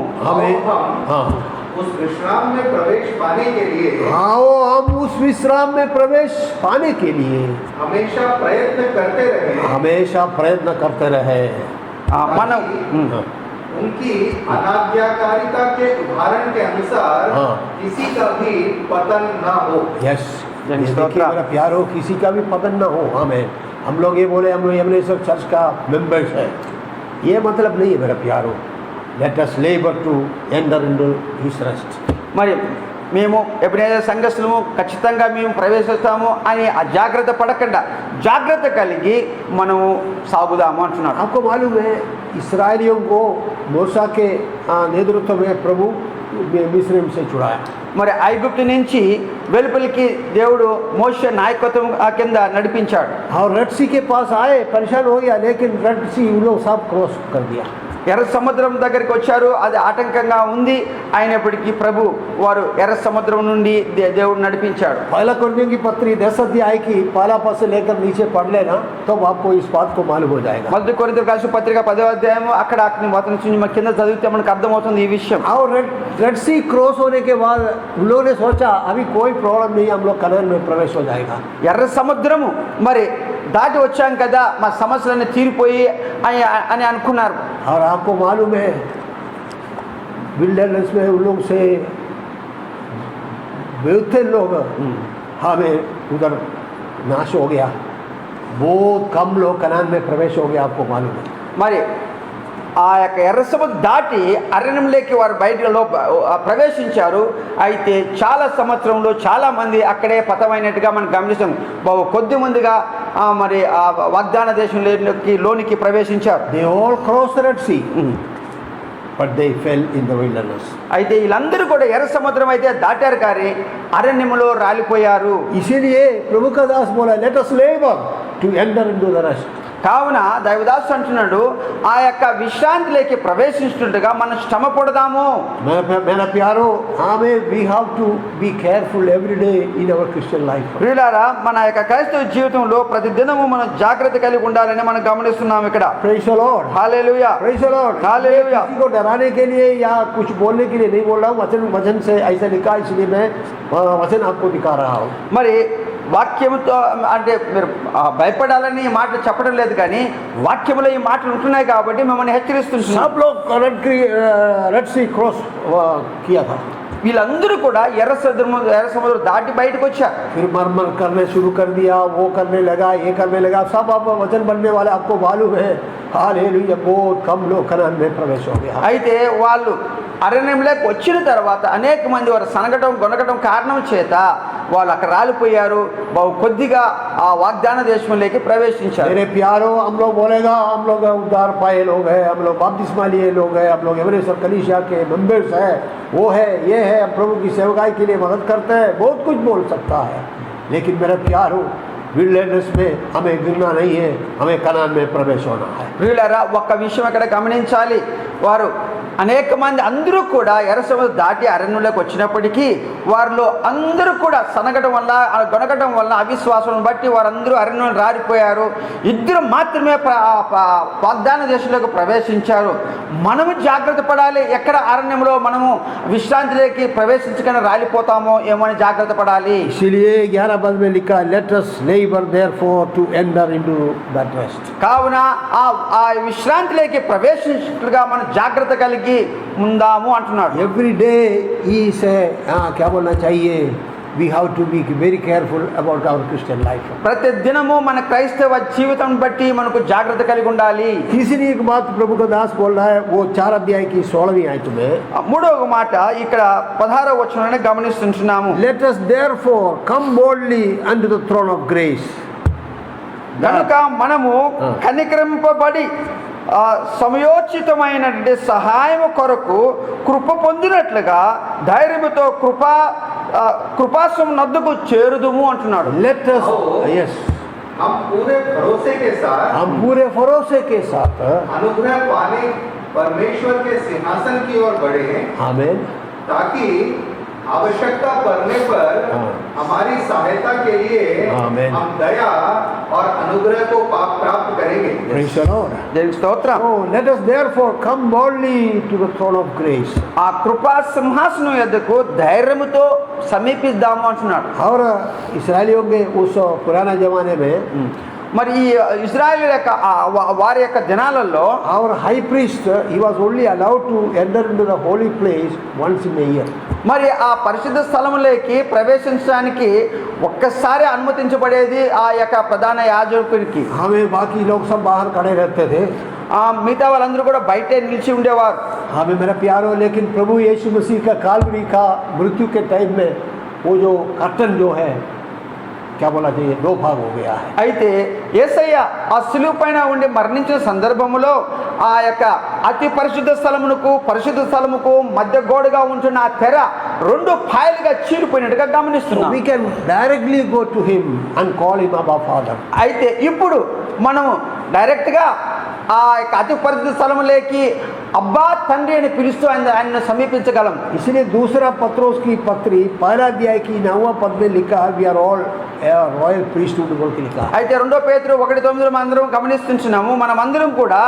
उस विश्राम में प्रवेश पाने के लिए आओ हम उस विश्राम में प्रवेश पाने के लिए हमेशा प्रयत्न करते रहे. మనం उनकी अनाज्ञाकारिता के उदाहरण के अनुसार किसी का भी पतन ना हो. यस, देखिए मेरा प्यारो, किसी का भी पतन ना हो. आमीन. हम लोग ये बोले हमने सब चर्च का मेंबर्स है, ये मतलब नहीं है मेरा प्यारो. Let us labor to enter into his rest. మరి మేము ఎప్పుడైతే సంఘస్థలము ఖచ్చితంగా మేము ప్రవేశిస్తాము అని ఆ జాగ్రత్త పడకుండా జాగ్రత్త కలిగి మనము సాగుదాము అంటున్నాడు. आपको मालूम है इस्राएलियों को मूसा के नेतृत्व में प्रभु मिस्र से छुड़ाया. మరి ఐగుప్తు నుంచి వెలుపలికి దేవుడు మోషే నాయకత్వం కింద నడిపించాడు. और रेड सी के पास आए, परेशान हो गया, लेकिन रेड सी उन लोग सब क्रॉस कर दिया. ఎర్ర సముద్రం దగ్గరికి వచ్చారు, అది ఆటంకంగా ఉంది. అయినప్పటికీ ప్రభు వారు ఎర్ర సముద్రం నుండి దేవుడు నడిపించాడు. पहला कोरिन्थियों की पत्री 10 अध्याय की पहला पद से लेकर नीचे पढ़ लेना तो आपको इस बात को मालूम हो जाएगा. మొదటి కొరింథీయులకు రాసిన పత్రిక 10వ అధ్యాయం అక్కడ మొదటి నుంచి కింద చదివితే మనకు అర్థమవుతుంది ఈ విషయం. और रेड सी क्रॉस होने के बाद उन लोगों ने सोचा अभी कोई प्रॉब्लम नहीं, हम लोग कनान में प्रवेश हो जाएगा. ఎర్ర సముద్రము మరి దాటి వచ్చాం కదా, మా సమస్యలన్నీ తీరిపోయి అని అనుకున్నారు. और आपको मालूम है विल्डरनेस में उन लोग से बेहतर लोग हमें उधर नाश हो गया, बहुत कम लोग कनान में प्रवेश हो गया. आपको मालूम है మరి ఆ యొక్క ఎర్ర సముద్రం దాటి అరణ్యంలోకి వారు బయటలో ప్రవేశించారు. అయితే చాలా సంవత్సరంలో చాలా మంది అక్కడే పతమైనట్టుగా మనం గమనిస్తాం. కొద్ది మందిగా మరి ఆ వాగ్దాన దేశంలోనికి ప్రవేశించారు. they all crossed the Red Sea but they fell in the wilderness. అయితే వీళ్ళందరూ కూడా ఎర్ర సముద్రం అయితే దాటారు కానీ అరణ్యములో రాలిపోయారు. इसीलिए प्रभु का दास बोला let us labor to enter into the rest. కావున దైవదాసు అంటున్నాడు ఆ యొక్క విశ్రాంతిలోకి ప్రవేశిస్తుండగా మనం శ్రమ పడదాము. मेरा प्यारो हमें we have to be careful every day in our Christian life. ప్రియులారా, మన యొక్క క్రైస్తవ జీవితంలో ప్రతి దినము మనం జాగ్రత్త కలిగి ఉండాలని మనం గమనిస్తున్నాం ఇక్కడ. Praise the Lord. Hallelujah. Praise the Lord. హల్లెలూయా. किसी को डराने के लिए या कुछ बोलने के लिए नहीं बोल रहा हूँ, वचन से ऐसा लिखा, इसलिए मैं वचन आपको दिखा रहा हूँ. మరి వాక్యముతో అంటే మీరు భయపడాలని ఈ మాటలు చెప్పడం లేదు కానీ వాక్యములో ఈ మాటలు ఉంటున్నాయి కాబట్టి మిమ్మల్ని హెచ్చరిస్తున్నాం. सब लोग रेड सी क्रॉस किया था. వీళ్ళందరూ కూడా ఎర్ర సముద్రం దాటి బయటకు వచ్చారు. फिर मरमर करने शुरू कर दिया, वो करने लगा, ये करने लगा. सब आप वचन बनने वाले आपको मालूम है. हालेलुया, बहुत कम लोग कनान में प्रवेश हो गया. అయితే వాళ్ళు అరణ్యంలోకి వచ్చిన తర్వాత అనేక మంది వారు సనగటం గొనగటం కారణం చేత వాళ్ళు అక్కడ రాలిపోయారు. బహు కొద్దిగా ఆ వాగ్దాన దేశంలోకి ప్రవేశించారు. मेरे प्यारो, हम लोग बोलेगा हम लोग उद्धार पाए लोग हैं, हम लोग बपतिस्मा लिए लोग हैं, हम लोग एवरेस्ट कलीसिया के मेंबर्स हैं, वो है ये है, हम प्रभु की सेवकाई के लिए मदद करते हैं, बहुत कुछ बोल सकता है. लेकिन मेरे प्यारो, विल्डरनेस में हमें गिरना नहीं है, हमें कनान में प्रवेश होना है. ప్రియులారా, ఒక్క విషయం అక్కడ గమనించాలి. వారు అనేక మంది అందరూ కూడా ఎర్ర సముద్రం దాటి అరణ్యంలోకి వచ్చినప్పటికీ వారిలో అందరూ కూడా సనగడం వల్ల గొనగడం వల్ల అవిశ్వాసం బట్టి వారందరూ అరణ్యంలో రారిపోయారు. ఇద్దరు మాత్రమే వాగ్దాన దేశంలోకి ప్రవేశించారు. మనము జాగ్రత్త పడాలి. ఎక్కడ అరణ్యంలో మనము విశ్రాంతిలోకి ప్రవేశించకుండా రాలిపోతామో ఏమో అని జాగ్రత్త పడాలి. इसलिए 11 पद में लिखा, let us labor therefore to enter into that rest. కావున ఆ విశ్రాంతిలోకి ప్రవేశించినట్లుగా మనం జాగ్రత్త కలిగి ఉందాము అంటున్నాడు. Every day he say क्या बोलना चाहिए, we have to be very careful about our Christian life. ప్రతి దినము మన క్రైస్తవ జీవితం బట్టి మనకు జాగ్రత్త కలిగి ఉండాలి. तीसरी एक बात प्रभु का दास बोल रहा है, वो 4 अध्याय की 16वीं आयत में మూడవ మాట ఇక్కడ 16వ వచనాన్ని గమనిస్తున్నాము. let us therefore come boldly unto the throne of grace. కనుక మనము కనికరింపబడి సమయోచితమైనటువంటి సహాయం కొరకు కృప పొందినట్లుగా ధైర్యముతో కృపాసం నద్దుకు చేరుదుము అంటున్నాడు. let us yes हम पूरे भरोसे के साथ अनुग्रह पाने परमेश्वर के सिंहासन की ओर बढ़े. आमीन. ताकि आवश्यकता पड़ने पर हमारी सहायता के लिए हम दया और अनुग्रह को प्राप्त करेंगे. Praise the Lord. దేవునికి స్తోత్రం. Oh, let us therefore come boldly to the throne of grace. ఆ కృపా సింహాసనం యొద్దకు ధైర్యముతో సమీపిద్దాము అంటున్నాడు. और इस्राएलियों के उस पुराना जमाने में మరి ఈ ఇశ్రాయేలు యొక్క వారి యొక్క దినాలలో our high priest he was only allowed to enter into the holy place once in a year. మరి ఆ పరిశుద్ధ స్థలములోకి ప్రవేశించడానికి ఒక్కసారి అనుమతించబడేది ఆ యొక్క ప్రధాన యాజకునికి. हमें बाकी लोग सब बाहर खड़े रहते थे, మిగతా వాళ్ళందరూ కూడా బయటే నిలిచి ఉండేవారు. हमें मेरा प्यारो, लेकिन प्रभु यीशु मसीह का कालवरी का मृत्यु के टाइम में वो जो कर्टन जो है क्या बोला चाहिए, 2 भाग हो गया है. అయితే యేసయ్య ఆ శిలువ పైన ఉండి మరణించిన సందర్భములో ఆ యొక్క అతి పరిశుద్ధ స్థలముకు మధ్య గోడగా ఉంటున్న ఆ తెర 2 పాయలుగా చీలిపోయినట్టుగా గమనిస్తున్నాం. We can directly go to him and call him Abba Father. అయితే ఇప్పుడు మనము డైరెక్ట్గా ఆ యొక్క అతి పరిశుద్ధ స్థలములోకి అబ్బా తండ్రి అని పిలుస్తూ ఆయనను సమీపించగలం. इसलिए दूसरा पत्रोस की पत्री पहला अध्याय की 9वां पद में लिखा है we are all royal priesthood बोल के लिखा है. అయితే 2 పేతురు 1:9 అందరం గమనిస్తున్నాము, మనమందరం కూడా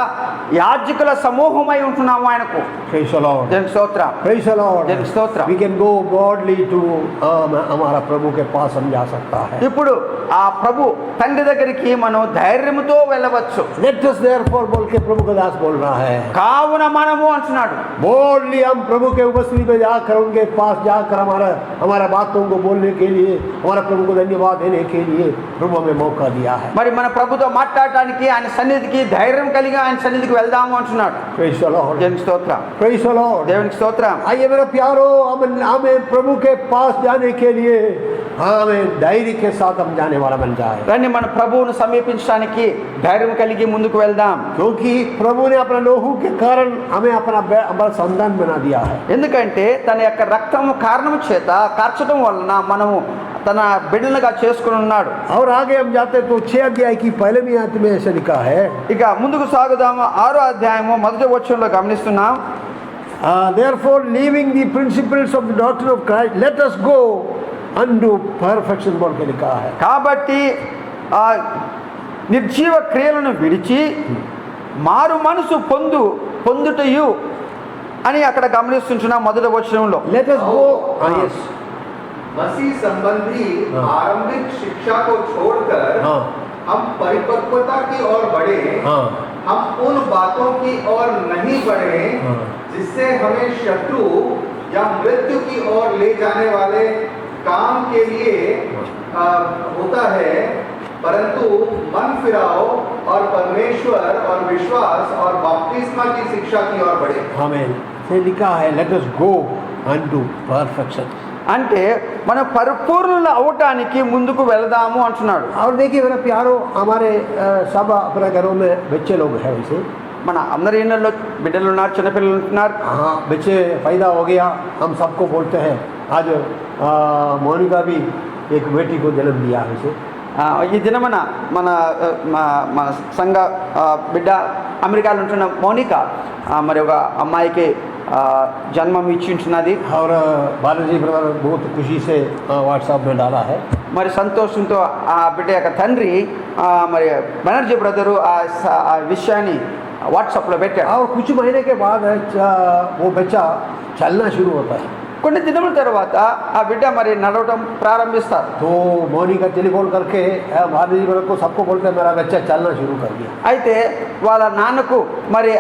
యాజకుల సమూహమై ఉంటున్నాము ఆయనకు. Praise the Lord. దేవునికి స్తోత్రం. Praise the Lord. దేవునికి స్తోత్రం. We can go boldly to हमारा प्रभु के पास हम जा सकता है. ఇప్పుడు ఆ ప్రభు తండ్రి దగ్గరికి మనం ధైర్యంతో వెళ్ళవచ్చు. Let us therefore बोल के प्रभु का दास बोल रहा है. కావున మనము అంటున్నాడు, बोल्डली हम प्रभु के उपस्थिति में जाकर उनके पास जाकर हमारा बातों को बोलने के लिए, हमारा प्रभु को धन्यवाद देने के लिए प्रभु हमें मौका दिया है. మరి మన ప్రభుతో మాట్లాడటానికి ఆయన సన్నిధికి ధైర్యం కలిగి ఆయన సన్నిధికి వెళ్దాము అంటున్నాడు. Praise the Lord. దేవునికి స్తోత్రం. Praise the Lord. దేవునికి స్తోత్రం. आइए मेरे प्यारो, हमें प्रभु के पास जाने के लिए हमें धैर्य के साथ हम जाने वाला बन जाए. రండి మన ప్రభువును సమీపించడానికి ధైర్యం కలిగి ముందుకు వెళ్దాం. क्योंकि प्रभु ने अपना लोहू के कारण हमें अपना संतान बना दिया है. ఎందుకంటే తన యొక్క రక్తము కారణము చేత కార్చడం వలన మనము తన బిడ్డలుగా చేసుకుని ఉన్నాడు. और आगे हम जाते तो 6 अध्याय की पहले में आयत में ऐसा लिखा है. ఇక ముందుకు సాగుదాము. 6వ అధ్యాయము 1వ వచనంలో గమనిస్తున్నాం. Therefore leaving the principles of the doctrine of Christ let us go unto perfection बोल के लिखा है. కాబట్టి ఆ నిర్జీవ క్రియలను విడిచి మారు మనసు పొందుటయు అని అక్కడ గమనిస్తున్నాం 1వ వచనంలో. Let us go. Yes. मसीह संबंधी आरंभिक शिक्षा को छोड़कर हम परिपक्वता की ओर बढ़े. हम उन बातों की ओर नहीं बढ़े जिससे हमें शत्रु या मृत्यु की ओर ले जाने वाले काम के लिए होता है, परंतु मन फिराओ और परमेश्वर और विश्वास और बपतिस्मा की शिक्षा की ओर बढ़े. आमीन. से लिखा है let us go unto perfection. అంటే మనం పరిపూర్ణులు అవటానికి ముందుకు వెళదాము అంటున్నాడు. और देखिए मेरा प्यारो, हमारे सब अपने घरों में बच्चे लोग हैं वैसे. మన అందరి ఇళ్ళల్లో బిడ్డలు ఉన్నారు, చిన్నపిల్లలు ఉంటున్నారు. हाँ, बच्चे पैदा हो गया. हम सबको बोलते हैं आज मोनिका भी एक बेटी को जन्म दिया वैसे. ఈ దినమన మన మన సంఘ బిడ్డ అమెరికాలో ఉంటున్న మౌనిక మరి ఒక అమ్మాయికి जन्म ఇచ్చింటున్నది. और बालाजी ब्रदर बहुत खुशी से व्हाट्सएप में डाला है. మరి సంతోషంతో ఆ బిడ్డ యొక్క తండ్రి మరి బెనర్జీ బ్రదరు ఆ విషయాన్ని వాట్సాప్లో పెట్టాడు. और कुछ महीने के बाद वो बच्चा चलना शुरू होता है. కొన్ని దినముల తర్వాత ఆ బిడ్డ మరి నడవటం ప్రారంభిస్తారు. तो मोनिका टेलीफोन करके बालाजी ब्रदर को सबको बोलते हैं मेरा बच्चा चलना शुरू कर दिया. అయితే వాళ్ళ నాన్నకు మరి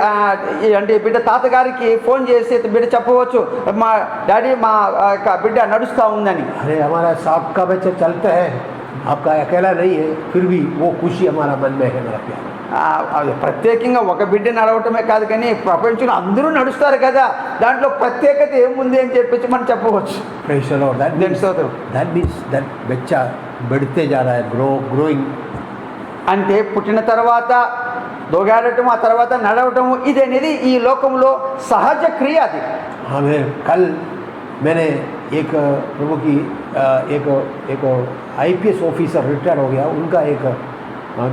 అంటే బిడ్డ తాతగారికి ఫోన్ చేసి బిడ్డ చెప్పవచ్చు మా డాడీ మా బిడ్డ నడుస్తూ ఉందని. अरे हमारा साहब का बच्चा चलता है, आपका अकेला नहीं है, फिर भी वो खुशी हमारा मन में है मेरा प्यार. ప్రత్యేకంగా ఒక బిడ్డ నడవటమే కాదు కానీ ప్రపంచంలో అందరూ నడుస్తారు కదా, దాంట్లో ప్రత్యేకత ఏముంది అని చెప్పేసి మనం చెప్పవచ్చు. Praise the Lord. That means that बच्चा बढ़ते जा रहा है, growing. అంటే పుట్టిన తర్వాత దోగాడటం, ఆ తర్వాత నడవటము, ఇది అనేది ఈ లోకంలో సహజ క్రియ. అది हमें कल मैंने एक प्रभु की एक IPS ऑफिसर रिटायर हो गया, उनका एक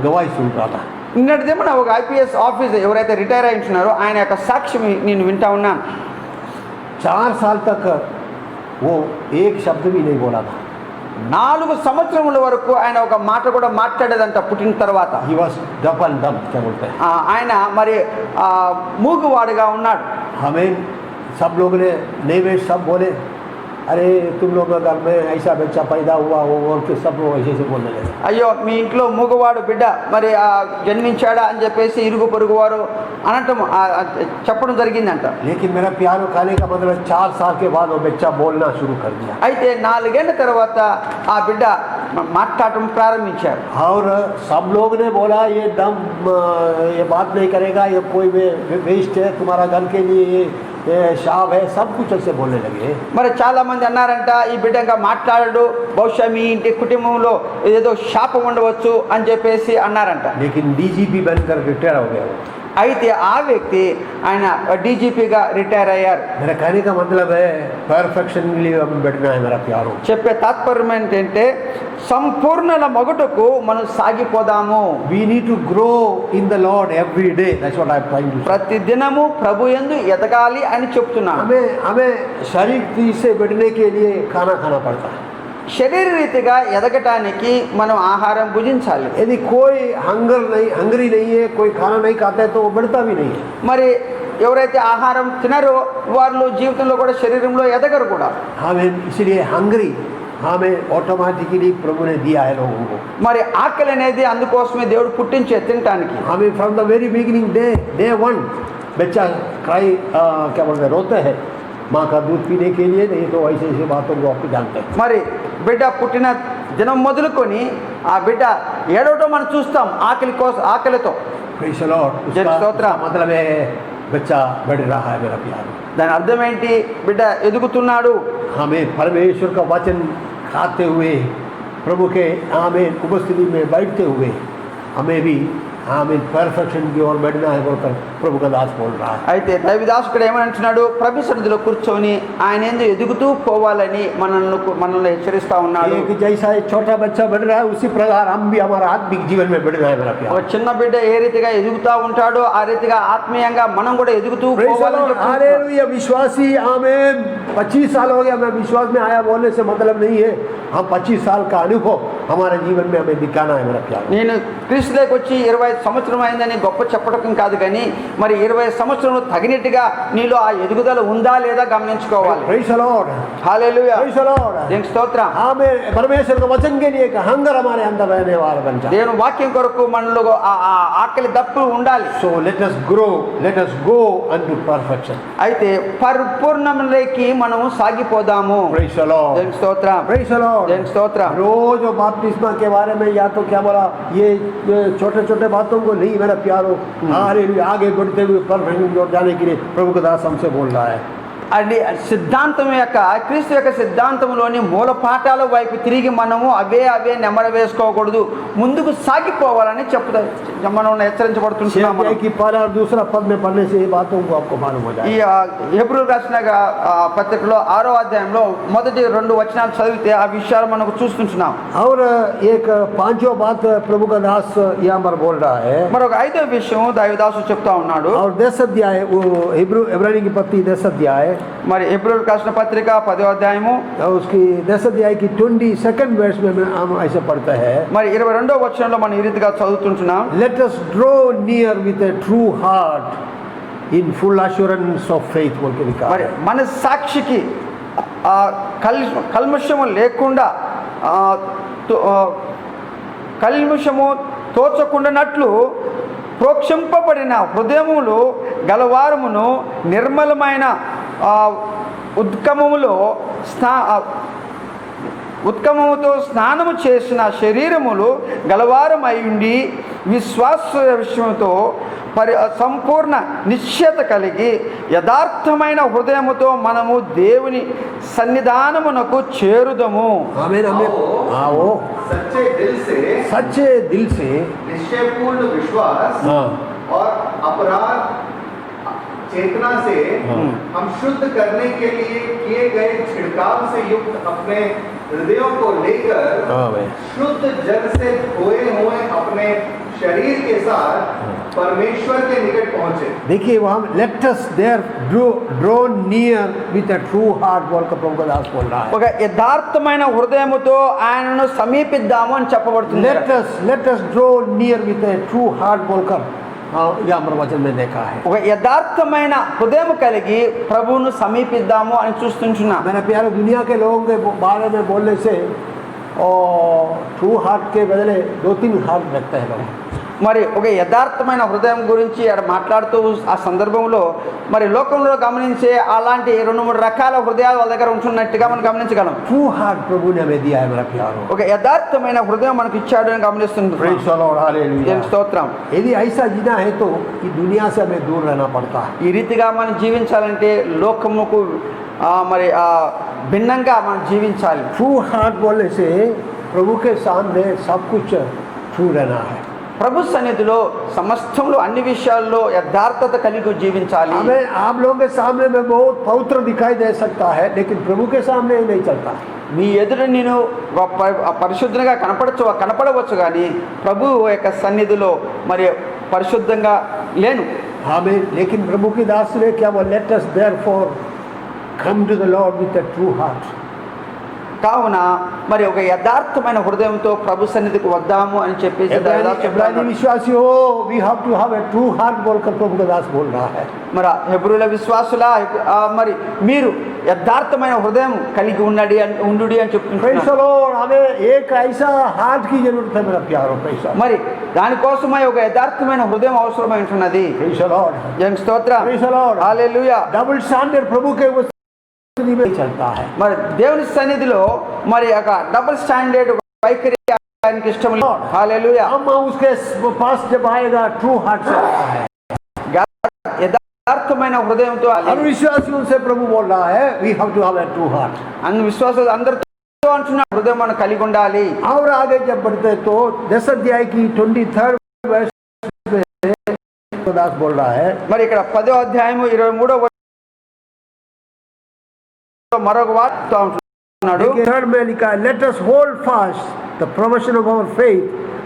गवाही सुन रहा था. నిన్నటి దిన ఒక IPS ఆఫీసర్ ఎవరైతే రిటైర్ అయి ఉంటున్నారో ఆయన యొక్క సాక్ష్యం నేను వింటా ఉన్నాను. 4 साल तक वो एक शब्द भी नहीं बोला था. 4 సంవత్సరముల వరకు ఆయన ఒక మాట కూడా మాట్లాడేదంట పుట్టిన తర్వాత. He was deaf and dumb क्या बोलते हैं. ఆయన మరి మూగువాడుగా ఉన్నాడు. हमें सब लोग ने नहीं सब बोले अरे तुम लोग घर में ऐसा बच्चा पैदा हुआ वो और के सब लोग ऐसे बोलने लगे. అయ్యో మీ ఇంట్లో మూగవాడు బిడ్డ మరి జన్మించాడా అని చెప్పేసి ఇరుగు పొరుగు వారు అనటం చెప్పడం జరిగిందంట. लेकिन मेरा प्यार खाने का मतलब 4 साल के बाद वो बच्चा बोलना शुरू कर दिया. అయితే 4 ఏళ్ల తర్వాత ఆ బిడ్డ మాట్లాడటం ప్రారంభించాడు. और सब लोग ने बोला ये दम ये बात नहीं करेगा, ये कोई वेस्ट है तुम्हारा घर के लिए, ये शाप है, सब कुछ ऐसे बोलने लगे. మరి చాలా మంది అన్నారంట ఈ బిడ్డ ఇంకా మాట్లాడడు, బహుశా మీ ఇంటి కుటుంబంలో ఏదో శాపం ఉండవచ్చు అని చెప్పేసి అన్నారంట. लेकिन DGP बनकर रिटायर हो गया. అయితే ఆ వ్యక్తి ఆయన డీజీపీగా రిటైర్ అయ్యారు. मेरा कहने का मतलब है परफेक्शन के लिए हम बैठना है मेरा प्यारो. చెప్పే తాత్పర్యం ఏంటంటే సంపూర్ణల మగుటకు మనం సాగిపోదాము. We need to grow in the Lord every day. That's what I'm trying to say. ప్రతి దినము ప్రభు యందు ఎదగాలి అని చెప్తున్నాను. हमें शरीर से बैठने के लिए खाना खाना पड़ता है. శరీర రీతిగా ఎదగటానికి మనం ఆహారం భుజించాలి. यदि कोई हंगरी नहीं है, कोई खाना नहीं खाता है तो वो बढ़ता भी नहीं है. మరి ఎవరైతే ఆహారం తినరో వాళ్ళు జీవితంలో కూడా శరీరంలో ఎదగరు కూడా. हमें इसलिए हंगरी हमें ऑटोमेटिकली प्रभु ने दिया है लोगों को. మరి ఆకలి అనేది అందుకోసమే దేవుడు పుట్టించే తినటానికి. हमें from the very beginning day one बच्चा क्राई क्या बोलते हैं, रोते हैं माँ का दूध पीने के लिए. नहीं तो ऐसे ऐसे बातों को आपको जानते हैं. మరి బిడ్డ పుట్టిన దినం మొదలుకొని ఆ బిడ్డ ఏడవటం మనం చూస్తాం ఆకలితో. Praise the Lord. उसका मतलब है बच्चा बढ़ रहा है मेरा प्यार. దాని అర్థం ఏంటి? బిడ్డ ఎదుగుతున్నాడు. हमें परमेश्वर का वचन खाते हुए प्रभु के हमें उपस्थिति में बैठते हुए हमें भी हमें परफेक्शन की ओर बढ़ना है बोलकर प्रभु का दास बोल रहा है. అయితే దైవదాసుడు ఏమంటున్నాడు? ప్రభు సన్నిధిలో కూర్చొని ఆయన యందు ఎదుగుతూ పోవాలని మనల్ని హెచ్చరిస్తా ఉన్నాడు. एक जैसा एक छोटा बच्चा बढ़ रहा है उसी प्रकार हम भी हमारा आत्मिक जीवन में बढ़ना है मेरा प्यार. ఒక చిన్న బిడ్డ ఏ రీతిగా ఎదుగుతా ఉంటాడో ఆ రీతిగా ఆత్మీయంగా మనం కూడా ఎదుగుతూ పోవాలని చెప్తున్నాడు. हालेलुया. विश्वासी हमें 25 साल हो गया, मैं विश्वास में आया बोलने से मतलब नहीं है. हम 25 साल का अनुभव हमारे जीवन में हमें दिखाना है मेरा प्यार. నేను క్రీస్తులోకి వచ్చి 25 సంవత్సరం అయిందని గొప్ప చెప్పడం కాదు, కానీ మరి 20 సంవత్సరంలో తగినట్టుగా నీలో ఆ ఎదుగుదల ఉందా లేదా గమనించుకోవాలి. Praise the Lord. Hallelujah. Praise the Lord. దేవునికి స్తోత్రం. हमें परमेश्वर के वचन के लिए एक हंगर हमारे अंदर रहने वाला बन जाए. దేవుని వాక్యం కొరకు మనలో ఆ ఆకలి దప్పు ఉండాలి. So let us grow, let us go unto perfection. అయితే పరిపూర్ణంలోకి మనము సాగిపోదాము. Praise the Lord. దేవునికి స్తోత్రం. Praise the Lord. దేవునికి స్తోత్రం. रोज बपतिस्मा के बारे में या तो क्या बोला, ये छोटे छोटे बातों को नहीं मेरा प्यारो. हालेलुया. आगे बढ़ते हुए परफेक्शन की ओर जाने के लिए प्रभु का दास हमसे बोल रहा है. అది సిద్ధాంతం యొక్క క్రీస్తు యొక్క సిద్ధాంతంలోని మూల పాఠాల వైపు తిరిగి మనము అవే నెమర వేసుకోకూడదు, ముందుకు సాగిపోవాలని మనం హెచ్చరించబడుతున్నాము. कि पहला और दूसरा पद में पढ़ने से ये बातों को आपको मालूम हो ఈ जाए. హెబ్రీ రాసిన పత్రికలో 6వ అధ్యాయంలో మొదటి 2 వచనాలు చదివితే ఆ విషయాలు మనకు చూస్తుంటున్నాం. और एक पांचवा बात प्रभु का दास यहाँ पर बोल रहा है. మరొక 5వ విషయం దైవదాసు చెప్తా ఉన్నాడు. और 10 अध्याय वो इब्रानी की पत्री 10 अध्याय, మరి హెబ్రీ రాసిన పత్రిక 10వ అధ్యాయము उसकी 10 अध्याय की 22nd वर्ष में हम ऐसे पढ़ते हैं. మరి 22వ వచనంలో మనం ఈ రీతిగా చదువుతుంటున్నాం. Let us draw near with a true heart in full assurance of faith. बोल के लिखा మరి है. మన సాక్షికి కల్మషము లేకుండా కల్మషము తోచకుండానట్లు ప్రోక్షింపబడిన హృదయములు గలవారమును నిర్మలమైన ఉత్కమముతో స్నానము చేసిన శరీరములు గలవారమై ఉండి విశ్వాస విషయంతో సంపూర్ణ నిశ్చయత కలిగి యథార్థమైన హృదయముతో మనము దేవుని సన్నిధానమునకు చేరుదము. आओ सच्चे दिल से निश्चयपूर्ण विश्वास और अपराध चेतना से हम शुद्ध करने के लिए किए गए छिड़काव से युक्त अपने हृदयों को लेकर शुद्ध जल से धोए हुए अपने शरीर के साथ परमेश्वर के निकट पहुंचे. देखिए वहाँ let us there draw near with a true heart बोल कर प्रभु का दास बोल रहा है. ఒక యథార్థమైన హృదయముతో ఆయనను సమీపిద్దాము అని చెప్పబడుతుంది. Let us draw near with a true heart बोलकर यह अमर वचन में देखा है. ఒక యథార్థమైన హృదయం కలిగి ప్రభువును సమీపిద్దాము అని చూస్తుంటున్నా. मेरे प्यारे, दुनिया के लोगों के बारे में बोलने से और ट्रू हार्ट के बदले 2-3 हार्ट रखते हैं लोग. మరి ఒక యథార్థమైన హృదయం గురించి అక్కడ మాట్లాడుతూ ఆ సందర్భంలో మరి లోకంలో గమనించే అలాంటి 2-3 రకాల హృదయాలు వాళ్ళ దగ్గర ఉంటున్నట్టుగా మనం గమనించగలం. ट्रू हार्ट प्रभु ने हमें दिया है मेरा प्यारो. ఒక యథార్థమైన హృదయం మనకు ఇచ్చాడు అని గమనిస్తుంది. Praise the Lord. हालेलुया. స్తోత్రం. यदि ऐसा जीना है तो ये दुनिया से हमें दूर रहना पड़ता है. ఈ రీతిగా మనం జీవించాలంటే లోకముకు మరి భిన్నంగా మనం జీవించాలి. ट्रू हार्ट बोलने से प्रभु के सामने सब कुछ ट्रू रहना है. ప్రభు సన్నిధిలో సమస్తంలో అన్ని విషయాల్లో యథార్థత కలిగి జీవించాలి. हमें आप लोगों के सामने में बहुत पवित्र दिखाई दे सकता है, लेकिन प्रभु के सामने ही नहीं चलता. మీ ఎదుట నేను పరిశుద్ధంగా కనపడవచ్చు కానీ ప్రభు యొక్క సన్నిధిలో మరి పరిశుద్ధంగా లేను. हमें लेकिन प्रभु की दास ने क्या बोला, let us therefore come to the Lord with a true heart. కావున మరి ఒక యథార్థమైన హృదయంతో ప్రభు సన్నిధికి వద్దాము అని చెప్పేసి इब्रानी विश्वासी हो, we have to have a true heart बोलकर प्रभु का दास बोल रहा है. మరి హెబ్రీయుల విశ్వాసుల మరి మీరు యథార్థమైన హృదయం కలిగి ఉండుడి అని చెప్తున్నారు. हमें एक ऐसा हार्ट की जरूरत है मेरा प्यारो. మరి దానికోసమై ఒక యథార్థమైన హృదయం అవసరమై ఉంటున్నది. స్తోత్రం. హల్లెలూయా. डबल स्टैंडर्ड प्रभु के चलता है. మరి దేవుని సన్నిధిలో మరి ఒక డబుల్ స్టాండర్డ్ వైఖరి ఆయనకి ఇష్టం లేదు. హల్లెలూయా. हम उसके पास जब आएगा ट्रू हार्ट से आता है. యథార్థమైన హృదయంతో. अविश्वासियों से प्रभु बोल रहा है we have to have a true heart. అన్ని విశ్వాసులు అందరితో అంటున్న హృదయం మనం కలిగి ఉండాలి. और आगे जब बढ़ते तो 10 अध्याय की 23rd वर्ष में दास बोल रहा है. మరి ఇక్కడ 10వ అధ్యాయము 23వ మరొక వార్త అంటున్నాడు. थर्ड में लिखा है, let us hold fast the profession of our faith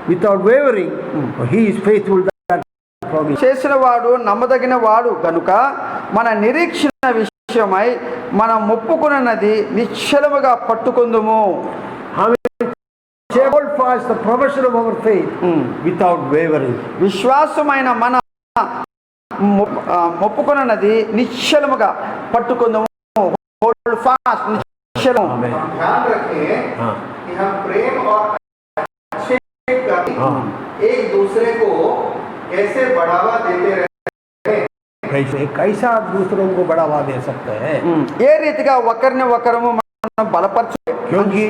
without wavering, for he is faithful that promise. చేసిన వాడు నమ్మదగిన వాడు కనుక మన నిరీక్షణ విషయమై మనం మొప్పుకున్నది నిశ్చలముగా పట్టుకుందుము. hold fast the profession of our faith without wavering. విశ్వాసమైన మన మొప్పుకున్నది నిశ్చలముగా పట్టుకుందుము. Hold fast. ध्यान रखें कि हम प्रेम और अच्छे कर्म एक दूसरे को कैसे बढ़ावा देते रहे. कैसा दूसरों को बढ़ावा दे सकते हैं. ఏ రీతిగా ఒకరిని ఒకరము మనం బలపరచ. क्योंकि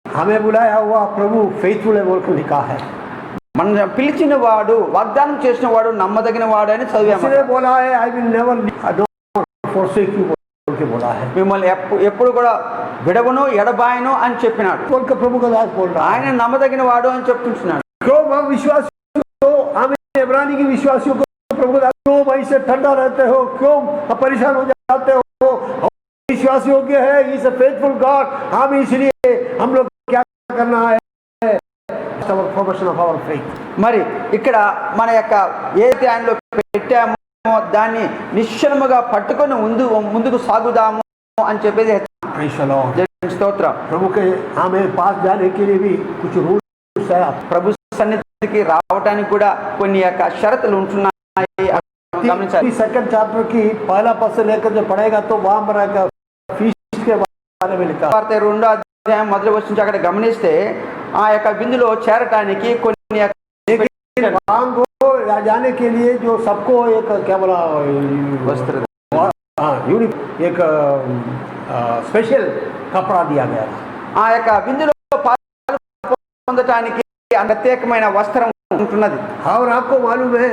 हमें बुलाया हुआ प्रभु फेथफुल है बोलकर लिखा है. మన పిలిచిన వాడు వాగ్దానం చేసిన వాడు నమ్మదగిన వాడు అని చదివాము. उसने बोला है I will never forsake you बोला है. మిమ్మల్ని ఎప్పుడు కూడా విడవను ఎడబాయను అని చెప్పినాడు. बोलकर प्रभु का दास बोल रहा है. ఆయన నమ్మదగిన వాడు అని చెప్తున్నాడు. क्यों हम विश्वासियों हमें इब्रानी की विश्वासियों को प्रभु का दास क्यों ऐसे ठंडा रहते हो, क्यों परेशान हो जाते हो. विश्वास योग्य है, ही इज अ फेथफुल गॉड. हम इसलिए हम लोग क्या करना है, our profession of our faith. మరి ఇక్కడ మన యొక్క ఏదైతే ఆయనలో పెట్టామో దాన్ని నిశ్చలముగా పట్టుకొని ముందుకు సాగుదాము అని చెప్పేది. స్తోత్రం. प्रभु के हमें पास जाने के लिए भी कुछ रूल्स है. ప్రభు సన్నిధికి రావడానికి కూడా కొన్ని యొక్క షరతులు ఉంటున్నాయి. सेकंड चैप्टर की पहला पद से लेकर जो पढ़ेगा तो वहां पर फीस्ट के बारे में लिखा. 2వ అధ్యాయం మొదటి వచనం నుంచి అక్కడ గమనిస్తే ఆ యొక్క విందులో చేరటానికి కొన్ని जाने के लिए जो सबको एक क्या बोला वस्त्र, एक स्पेशल कपड़ा दिया गया. ఆ యొక్క విందులో పొందటానికి ప్రత్యేకమైన వస్త్రం ఉంటున్నది. और आपको मालूम है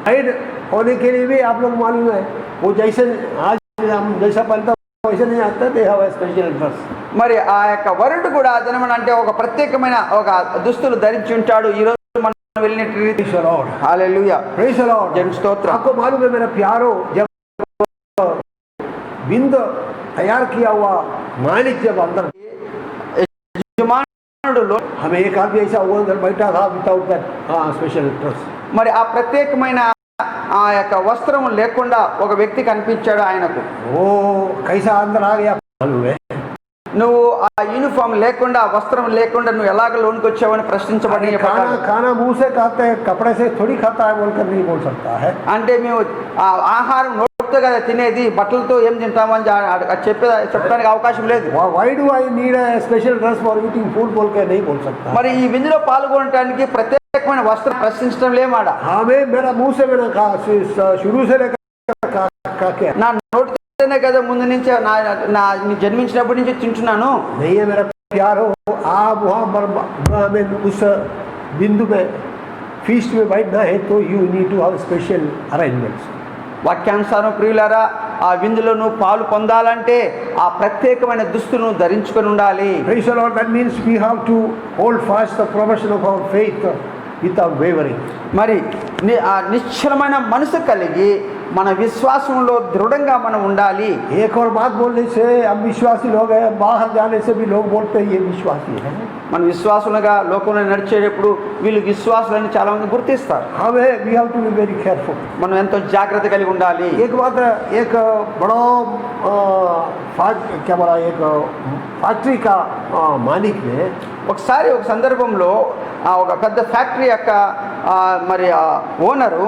गाइड होने के लिए भी आप लोग मालूम है वो जैसे आज हम जैसा पहनता वैसे नहीं आता. They have a special dress. మరి ఆ యొక్క వరుడు కూడా జనమని అంటే ఒక ప్రత్యేకమైన ఒక దుస్తులు ధరించి ఉంటాడు. ఈ రోజు మనం వెళ్ళిన రీతి. హల్లెలూయా. Praise the lord. జన్ స్తోత్రం. आपको मालूम है मेरा प्यारो जब बिंद तैयार किया हुआ मालिक जब अंदर యజమానుడులో हमें एक आदमी ऐसा वो अंदर बैठा था विदाउट दैट स्पेशल ड्रेस. మరి ఆ ప్రత్యేకమైన ఆ యొక్క వస్త్రం లేకుండా ఒక వ్యక్తి కనిపించాడు ఆయనకు. ఓ కైసా అందర్ ఆ గయా మాలూమ్ హై. నువ్వు ఆ యూనిఫామ్ లేకుండా వస్త్రం లేకుండా నువ్వు ఎలాగ లోనికి వచ్చావని ప్రశ్నించబడి खाना मुंह से खाते हैं कपड़े से थोड़ी खाता है बोलकर नहीं बोल सकता है. అంటే మేము ఆ ఆహారం నోటితో కదా తినేది, బట్టలతో ఏం తింటామని చెప్పడానికి అవకాశం లేదు. why do I need a special dress for eating food बोलकर नहीं बोल सकता. మరి ఈ విందులో పాల్గొనడానికి ప్రత్యేకమైన వస్త్రం ప్రశ్నించడం లేమాడ. हमें मेरा मुंह से मैंने कहा शुरू से लेकर నా నోటి కదా ముందు నుంచి నా జన్మించినప్పటి నుంచి తింటున్నాను. नहीं है मेरा प्यारो. आप वहाँ हमें उस बिंदु में फीस्ट में बैठना है तो you need to have special arrangements. వాక్యానుసారం ప్రియులారా, ఆ విందులను పాలు పొందాలంటే ఆ ప్రత్యేకమైన దుస్తులను ధరించుకొని ఉండాలి. Praise the Lord. That means we have to hold fast the profession of our faith without wavering. మరి ఆ నిశ్చలమైన మనసు కలిగి మన విశ్వాసంలో దృఢంగా మనం ఉండాలి. एक और बात बोलने से हम विश्वासी लोग हैं, बाहर जाने से भी लोग बोलते हैं ये विश्वासी है. మన విశ్వాసులుగా లోకంలో నడిచేటప్పుడు వీళ్ళు విశ్వాసులని చాలా మంది గుర్తిస్తారు. हमें we have to be very careful. మనం ఎంతో జాగ్రత్త కలిగి ఉండాలి. एक बात, एक बड़ा क्या बोला, एक फैक्ट्री का मालिक ने ఒకసారి ఒక సందర్భంలో ఒక పెద్ద ఫ్యాక్టరీ యొక్క మరి ఓనరు,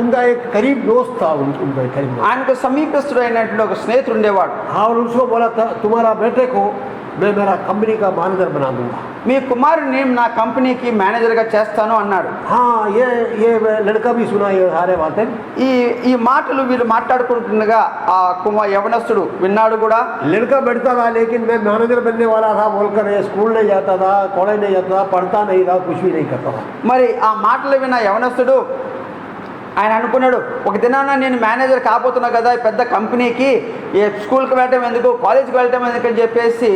उनका एक करीब दोस्त था, उनका करीब दोस्त. ఆయనకు సమీపస్తుడైనటువంటి ఒక స్నేహితుడు ఉండేవాడు. और उसको बोला था तुम्हारा बेटे को मैं मेरा कंपनी का मैनेजर बना दूंगा. మీ కుమారుని నా కంపెనీకి మేనేజర్గా చేస్తాను అన్నాడు. हाँ, ये लड़का भी सुना ये सारे बातें. ఈ మాటలు వీళ్ళు మాట్లాడుకుంటుండగా ఆ యవనస్తుడు విన్నాడు కూడా. लड़का बैठता था लेकिन मैं मैनेजर बनने वाला था बोलकर ये स्कूल नहीं जाता था, कॉलेज नहीं जाता था, पढ़ता नहीं था, कुछ भी नहीं करता था. మరి ఆ మాటలు విన్న యవనస్తుడు ఆయన అనుకున్నాడు, ఒక దినాన నేను మేనేజర్ కాబోతున్నా కదా ఈ పెద్ద కంపెనీకి, ఏ స్కూల్కి వెళ్ళటం ఎందుకు, కాలేజీకి వెళ్ళటం ఎందుకు అని చెప్పేసి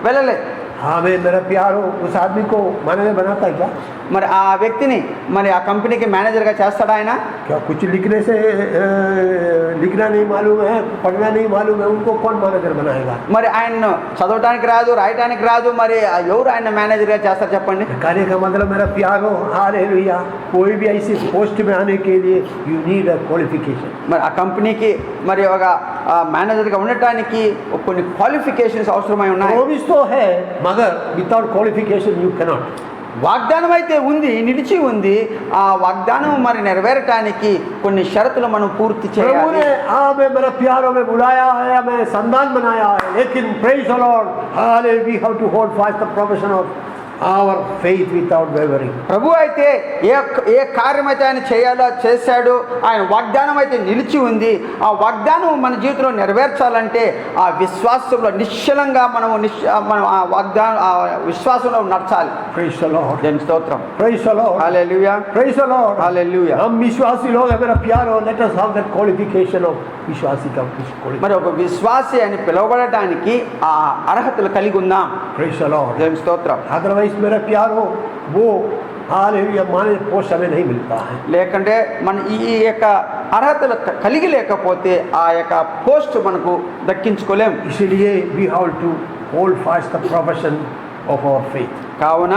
వెళ్ళలేదు. हाँ, मैं मेरा प्यारो उस आदमी को मैनेजर बनाता है क्या? మరి ఆ వ్యక్తిని మరి ఆ కంపెనీకి మేనేజర్గా చేస్తాడా ఆయన? क्या कुछ लिखने से लिखना नहीं मालूम है, पढ़ना नहीं मालूम है, उनको कौन मैनेजर बनाएगा? మరి ఆయన్ను చదవటానికి రాదు, రాయటానికి రాదు, మరి ఎవరు ఆయన మేనేజర్గా చేస్తారు చెప్పండి? कहने का मतलब मेरा प्यारो, हालेलुया, कोई भी ऐसी पोस्ट में आने के लिए यू नीड अ क्वालिफिकेशन. మరి ఆ కంపెనీకి మరి ఒక మేనేజర్గా ఉండటానికి కొన్ని క్వాలిఫికేషన్స్ అవసరమై ఉన్నాయి. प्रॉमिस तो है मगर without qualification you can not. వాగ్దానం అయితే ఉంది, నిలిచి ఉంది. ఆ వాగ్దానం మరి నెరవేరటానికి కొన్ని షరతులు మనం పూర్తి प्रभु చేయాలి. ने हमें मेरा प्यारो में बुलाया है, हमें संतान बनाया है, लेकिन praise the Lord, hallelujah, we have to hold fast the profession of our faith without wavering. ప్రభు అయితే ఏ కార్యం అయితే ఆయన చేయాలో చేశాడు. ఆయన వాగ్దానం అయితే నిలిచి ఉంది. ఆ వాగ్దానం మన జీవితంలో నెరవేర్చాలంటే ఆ విశ్వాసంలో నిశ్చలంగా మనం ఆ వాగ్దానం ఆ విశ్వాసంలో నడచాలి. Praise the Lord. దేవుని స్తోత్రం. Praise the Lord. Hallelujah. Praise the Lord. హల్లెలూయా. हम विश्वासी लोग हैं मेरा प्यारो, let us have that qualification of विश्वासी का qualification. మరి ఒక విశ్వాసి అని పిలువబడటానికి ఆ అర్హతలు కలిగి ఉందాం. Praise the Lord. దేవుని స్తోత్రం. अदरवाइज मेरा प्यारो वो हालेलुया माने पोस्ट हमें नहीं मिलता है. లేకంటే మన ఈ యొక్క అర్హతలు కలిగి లేకపోతే ఆ యొక్క పోస్ట్ మనకు దక్కించుకోలేం. इसलिए we have to hold fast the profession of our faith. కావున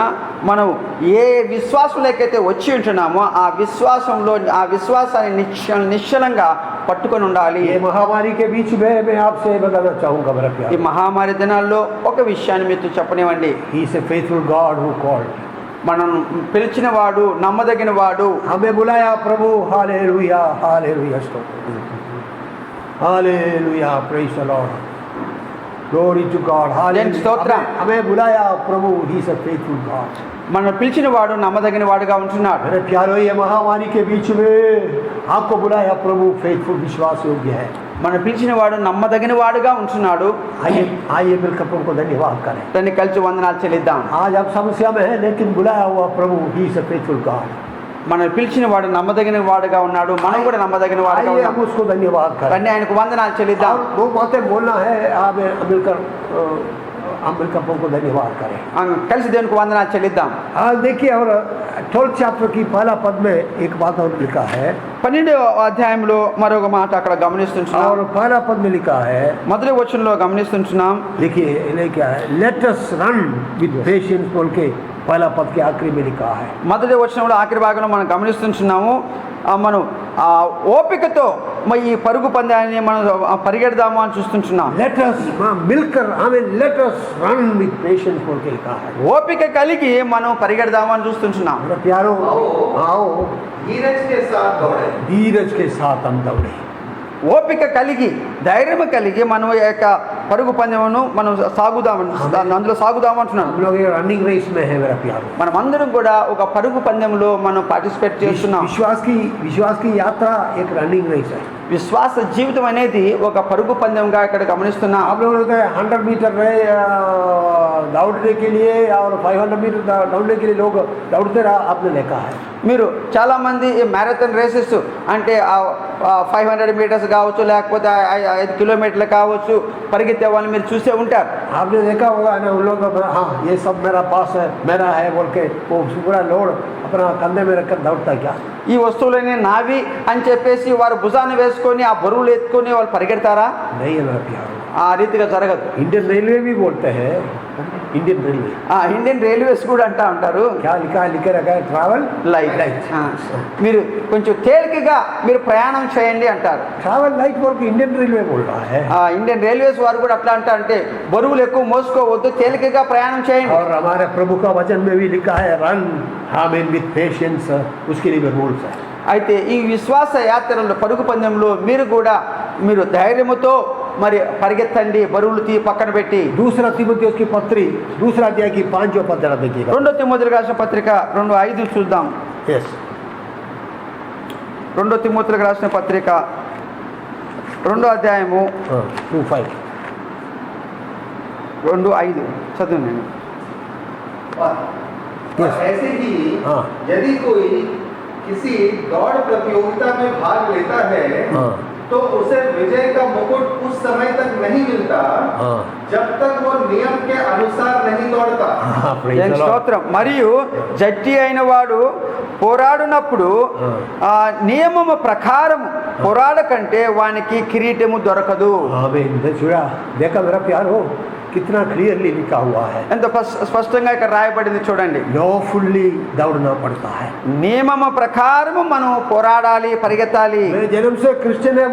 మనం ఏ విశ్వాసంలోకైతే వచ్చి ఉంటున్నామో ఆ విశ్వాసంలో ఆ విశ్వాసాన్ని నిశ్చలంగా పట్టుకొని ఉండాలి. ये महामारी के बीच में मैं आपसे बताना चाहूँगा मेरा प्यार. ఈ మహామారి దినాల్లో ఒక విషయాన్ని మీతో చెప్పనివ్వండి. He is a faithful God who called. మనం పిలిచిన వాడు నమ్మదగిన వాడు. हमें बुलाया प्रभु. Hallelujah, hallelujah, hallelujah, praise the Lord, glory to God. Hallelujah. हमें बुलाया प्रभु. He is a faithful God. మనం పిలిచిన వాడు నమ్మదగిన వాడుగా ఉంటున్నాడు. मेरे प्यारो, ये महामारी के बीच में आपको बुलाया प्रभु फेथफुल, विश्वास योग्य है. మనం పిలిచిన వాడు నమ్మదగిన వాడుగా ఉంటున్నాడు. आइए मिलकर प्रभु को धन्यवाद करें. దాన్ని కలిసి వందనాలు చెల్లిద్దాం. आज आप समस्या में है लेकिन बुलाया हुआ प्रभु, he is a faithful God. మనం పిలిచిన వాడు నమ్మదగిన వాడుగా ఉన్నాడు. మనం కూడా నమ్మదగిన వాడుగా आइए ఉన్నాం. हम उसको धन्यवाद करें. కానీ ఆయనకు వందనాలు చెల్లిద్దాం. दो बातें बोलना है. आप मिलकर हम मिलकर प्रभु को धन्यवाद करें. కలిసి దేవునికి వందనాలు చెల్లిద్దాం. आज देखिए, और 12th चैप्टर की पहला पद में एक बात और लिखा है. 12వ అధ్యాయంలో మరొక మాట అక్కడ గమనిస్తున్నాం. और पहला पद में लिखा है, మొదటి వచనంలో గమనిస్తున్నాం. देखिए क्या है, let us run with patience बोल के पहला पद के आखिरी में लिखा है. మొదటి వచనంలో ఆఖరి భాగంలో మనం గమనిస్తున్నాము. మనం ఆ ఓపికతో ఈ పరుగు పందాన్ని మనం పరిగెడదాము అని చూస్తున్నాం. लेट अस मिलकर हमें let us run with patience बोल के लिखा है. ఓపిక కలిగి మనం పరిగెడదాము అని చూస్తున్నాం. प्यारो, आओ धीरज के साथ दौड़े. धीरज के साथ हम दौड़े. ఓపిక కలిగి ధైర్యం కలిగి మనం ఈ యొక్క పరుగు పందెమును మనం అందులో సాగుదాము అంటున్నాను. हम लोग रनिंग रेस में है मेरा प्यारो. మనం అందరం కూడా ఒక పరుగు పందెంలో మనం పార్టిసిపేట్ చేస్తున్నాం. विश्वास की यात्रा एक रनिंग रेस है. విశ్వాస జీవితం అనేది ఒక పరుగు పందెంగా ఇక్కడ గమనిస్తున్నాం. आप लोग होते हैं 100 मीटर में दौड़ने के लिए और 500 मीटर दौड़ने के लिए लोग दौड़ते रहा आपने देखा है. మీరు చాలామంది ఈ మ్యారథాన్ రేసెస్ అంటే 500 మీటర్స్ కావచ్చు, లేకపోతే 5 కిలోమీటర్లు కావచ్చు, పరిగెత్తే వాళ్ళని మీరు చూసే ఉంటారు. आपने देखा होगा ना उन लोगों को, हाँ ये सब मेरा पास है, मेरा है बोल के वो पूरा लोड अपना कंधे में रखकर दौड़ता क्या. ఈ వస్తువులన్నీ నావి అని చెప్పేసి వారు భుజాన్ని వేసుకొని ఆ బరువులు ఎత్తుకొని వాళ్ళు పరిగెడతారా? नहीं है मेरा प्यार. ఆ రీతిగా జరగదు. इंडियन रेलवे भी बोलते हैं, इंडियन रेलवे ఇండియన్ రైల్వేస్ కూడా అంటా ఉంటారు क्या लिखे रखा है, ट्रैवल లైట్. మీరు కొంచెం తేలికగా మీరు ప్రయాణం చేయండి అంటారు. ट्रैवल लाइट बोल के इंडियन रेलवे बोल रहा है. ఇండియన్ రైల్వేస్ వారు కూడా అట్లా అంటారు, అంటే బరువులు ఎక్కువ మోసుకోవద్దు, తేలికగా ప్రయాణం చేయండి. और हमारे प्रभु का वचन में भी लिखा है रन हामिन विथ पेशेंस, उसके लिए भी रूल्स है. అయితే ఈ విశ్వాస యాత్రలో పరుగు పందెంలో మీరు ధైర్యముతో మరి పరిగెత్తండి, బరువులు పక్కన పెట్టి. दूसरा तिमोथेयुस की पत्री दूसरा अध्याय की 5 पद जरा देखिएगा. 2 తిమోతిలకు రాసిన పత్రిక 2:5 చూద్దాం. यस 2 తిమోతిలకు రాసిన పత్రిక 2వ అధ్యాయము 2:5 2:5 చదువు నేను. और ऐसे ही हाँ. यदि कोई किसी दौड़ प्रतियोगिता में भाग लेता है हाँ. तो उसे विजय का मुकुट उस समय तक नहीं मिलता हाँ. जब तक वो नियम के अनुसार नहीं दौड़ता. हाँ, praise దేవుని the Lord. స్తోత్రం. మరియు జట్టి అయిన వాడు పోరాడునప్పుడు ఆ నియమము ప్రకారం పోరాడకంటే వానికి కిరీటము దొరకదు. आमीन. देखा मेरा प्यार हो कितना क्लियरली लिखा हुआ है. ఎంత స్పష్టంగా ఇక్కడ రాయబడింది చూడండి. लॉफुली दौड़ना पड़ता है. నియమము ప్రకారము మనం పోరాడాలి, పరిగెత్తాలి. मैं जन्म से क्रिश्चियन है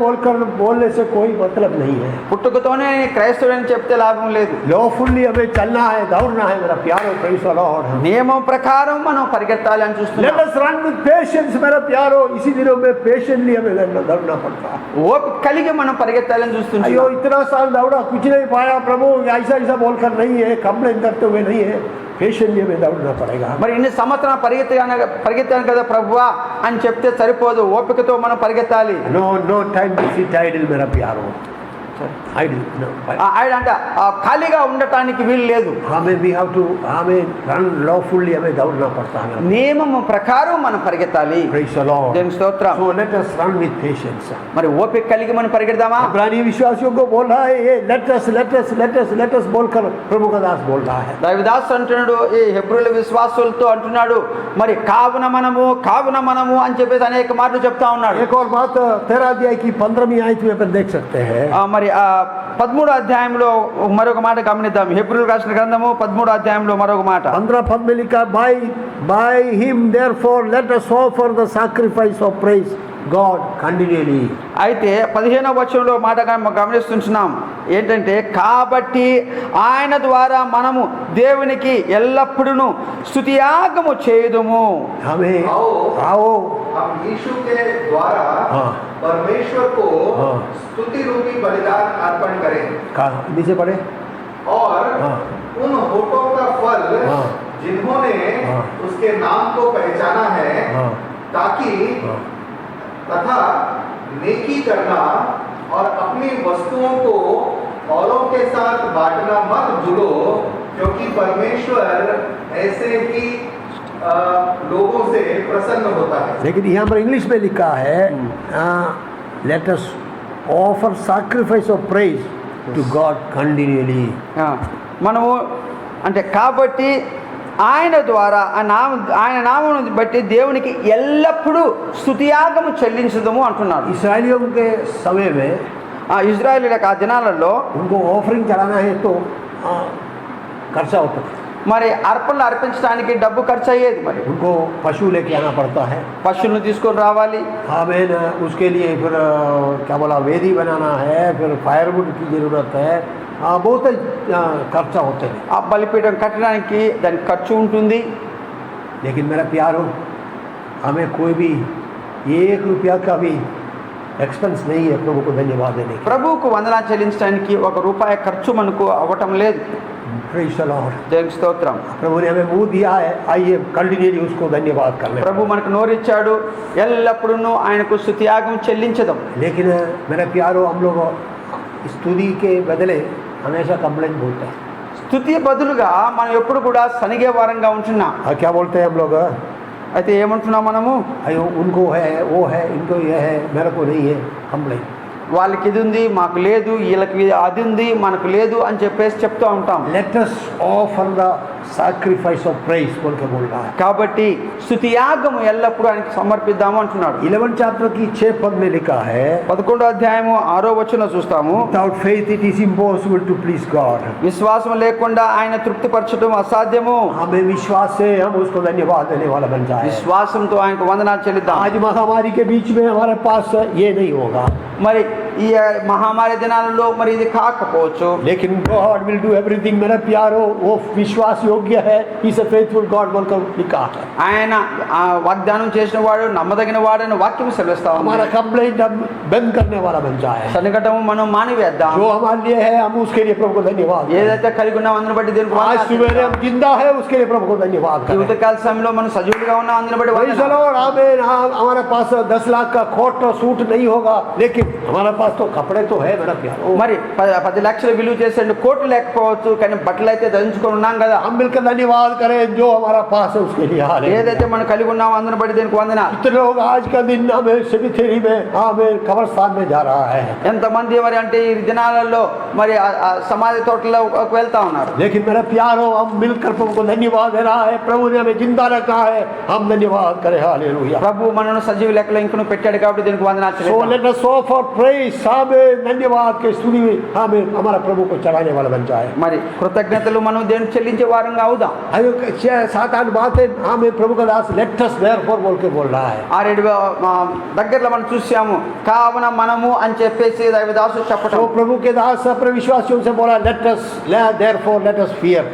बोलने से कोई मतलब नहीं है. పుట్టుకతోనే క్రైస్తవుడని చెప్తే లాభం లేదు. लॉफुली हमें चलना है, दौड़ना है मेरा प्यारो. Praise the Lord. నియమం ప్రకారం మనం పరిగెత్తాలి అని Let చూస్తున్నాం. us run with patience मेरा प्यारो. इसी दिनों में पेशेंटली हमें दौड़ना पड़ता है. ఓపిక కలిగి మనం పరిగెత్తాలని చూస్తున్నాం. अयो इतना साल दौड़ा कुछ नहीं पाया प्रभु, ऐसा बोलकर नहीं है, कंप्लेन करते हुए नहीं है. पेशेंटली हमें दौड़ना पड़ेगा. మరి ఇన్ని సంవత్సరాలు పరిగెత్తాను కదా ప్రభువా అని చెప్తే సరిపోదు, ఓపికతో మనం పరిగెత్తాలి. No time to sit idle मेरा प्यारो. idle no. ఆయన అంటే ఖాళీగా ఉండటానికి వీలు లేదు. हमें रन lawfully हमें दौड़ना पड़ता है. నియమము ప్రకారం మనం పరిగెత్తాలి. Praise the Lord. దేవుని స్తోత్రం. So let us run with patience. మరి ఓపిక కలిగి మనం పరిగెడదామా? इब्रानी विश्वासियों को बोल रहा है ये let us बोलकर प्रभु का दास बोल रहा है. దావిదాసు అంటున్నాడు, ఈ హెబ్రోల విశ్వాసులతో అంటున్నాడు, మరి కావున మనము అని చెప్పేసి అనేక మాటలు చెప్తా ఉన్నాడు. एक और बात 13 अध्याय की 15वीं आयत में अपन देख सकते हैं. మరి 13వ అధ్యాయంలో మరొక మాట గమనిద్దాం. హెబ్రోలు రాసిన గ్రంథము 13వ అధ్యాయంలో మరొక మాట 15 पद में लिखा by him therefore let us offer the sacrifice of praise God continually. అయితే 15వ వచనంలో మాట గమనిస్తున్నాం ఏంటంటే, కాబట్టి ఆయన ద్వారా మనము దేవునికి ఎల్లప్పుడూ స్తుతియాగము చేయుదుము. हमें आओ हम यीशु के द्वारा परमेश्वर को स्तुति रूपी बलिदान अर्पण करें. नीचे पढ़े. और उन होठों का फल जिन्होंने उसके नाम को पहचाना है, ताकि तथा नेकी करना और अपनी वस्तुओं को औरों के साथ बांटना मत भूलो, क्योंकि परमेश्वर ऐसे ही लोगों से प्रसन्न होता है. लेकिन यहाँ पर इंग्लिश में लिखा है let us offer sacrifice of praise to God continuously. మనము అంటే కాబట్టి ఆయన ద్వారా ఆయన నామమును బట్టి దేవునికి ఎల్లప్పుడూ స్తుతియాగము చెల్లించుదము అంటున్నారు. इस्राएलियों के समय में ఇజ్రాయేలీల ఆ దినాలలో उनको ऑफरिंग चलाना है तो खर्चा होता था. మరి అర్పణలు అర్పించడానికి డబ్బు ఖర్చు అయ్యేది. మరి उनको पशु लेके आना पड़ता है. పశువులను తీసుకొని రావాలి. हमें उसके लिए फिर क्या बोला वेदी बनाना है, फिर फायरवुड की जरूरत है. बहुत खर्चा होते हैं. ఆ బలిపీఠం కట్టడానికి దానికి ఖర్చు ఉంటుంది. लेकिन मेरा प्यारो हमें कोई भी 1 रुपया का भी एक्सपेंस नहीं है प्रभु को धन्यवाद देने की। ప్రభువుకు వందనాలు చెల్లించడానికి ₹1 ఖర్చు మనకు అవ్వటం లేదు. Praise the Lord. దేవునికి స్తోత్రం. प्रभु ने हमें मुंह दिया है, आइए कंटिन्यूअली उसको धन्यवाद करने। ప్రభు మనకు నోరిచ్చాడు, ఎల్లప్పుడూ ఆయనకు స్తుతియాగం చెల్లించదాం. लेकिन मेरे प्यारो, हम लोग स्तुति के बदले हमेशा कंप्लेंट बोलते हैं। స్తుతి బదులుగా మనం ఎప్పుడు కూడా సనిగే వారంగా ఉంటున్నాం. क्या बोलते हैं हम लोग? అయితే ఏమంటున్నాం మనము? अयो उनको है, वो है, इनको ये है, मेरे को नहीं है, कंप्लेंट। వాళ్ళకి ఇది ఉంది, మాకు లేదు, వీళ్ళకి అది ఉంది, మనకు లేదు అని చెప్పేసి చెప్తూ ఉంటాం. Late us offer the sacrifice of praise बोल के बोल रहा है। కాబట్టి స్తుతియాగం ఎల్లప్పుడూ ఆయనకి సమర్పిద్దాము అంటున్నాడు. 11 चैप्टर की 6 पद में लिखा है, 11వ అధ్యాయము 6వ వచనంలో చూస్తాము, without faith it is impossible to please God। విశ్వాసం లేకుండా ఆయన తృప్తిపరచడం అసాధ్యము. हमें विश्वास से हम उसको धन्यवाद देने वाला बन जाए। విశ్వాసంతో ఆయనకు వందనాలు చెల్లిద్దాం. आज महामारी के बीच में हमारे पास ये नहीं होगा, మరి ఈ మహామారి దినాలలో మరి ఇది కాకపోవచ్చు, लेकिन God will do everything। मेरा प्यारो, वो विश्वास योग्य है, He is a faithful God बोलकर लिखा है। ఆయన వాగ్దానం చేసిన వాడు నమ్మదగిన వాడని వాక్యం సెలవిస్తా ఉంది. हमारा कंप्लेंट हम बंद करने वाला बन जाए। సనిగటము మనం మానివేద్దాం. जो हमारे लिए है हम उसके लिए प्रभु को धन्यवाद करें। ఏదైతే కలిగి ఉన్నాం అందుని బట్టి దేవునికి आज వందనాలు सुबह చెల్లిద్దాం. हम जिंदा है उसके लिए प्रभु को धन्यवाद करें। జీవితకాల సమయంలో మనం సజీవులుగా ఉన్నాం అందుని బట్టి भाई వందనాలు. चलो आमीन। हाँ, हमारे पास 10 लाख का कोट और सूट नहीं होगा, लेकिन हमारे पास तो कपड़े तो है मेरा प्यारो। మరి 10 లక్షలు విలువ చేసే కోట్లు లేకపోవచ్చు, కానీ బట్టలు అయితే ధరించుకొని ఉన్నాం కదా. हम मिलकर धन्यवाद करें जो हमारा पास है उसके लिए। ఏదైతే మనం కలిగి ఉన్నామో అందుని బట్టి దీనికి వందనాలు. कितने लोग आज का दिन हमें सेमिथेरी में, हमें कब्रिस्तान में जा रहा है, ఎంతమంది మరి అంటే ఈ దినాలలో మరి ఆ సమాధి తోటలో వెళ్తా ఉన్నారు. लेकिन मेरा प्यारो, हम मिलकर प्रभु को धन्यवाद दे रहा है। प्रभु ने हमें जिंदा रखा है, हम धन्यवाद करें। हालेलुया। ప్రభు మనను సజీవ లెక్కలో ఇంకను పెట్టాడు కాబట్టి దీనికి వందనాలు So చెల్లిద్దాం. let us offer praise, हमें धन्यवाद के स्तुति में हमें हमारा प्रभु को चढ़ाने वाला बन जाए। మరి కృతజ్ఞతలు మనం దేవునికి చెల్లించే వారంగా అవుదాం. अयो 7-8 बातें हमें प्रभु का दास लेट अस देयरफॉर बोल के बोल रहा है। 6-7 దగ్గరలో మనం చూసాము, కావున మనము అని చెప్పేసి దైవదాసు చెప్పటం. तो प्रभु के दास अपने विश्वासियों से बोला let us therefore let us fear.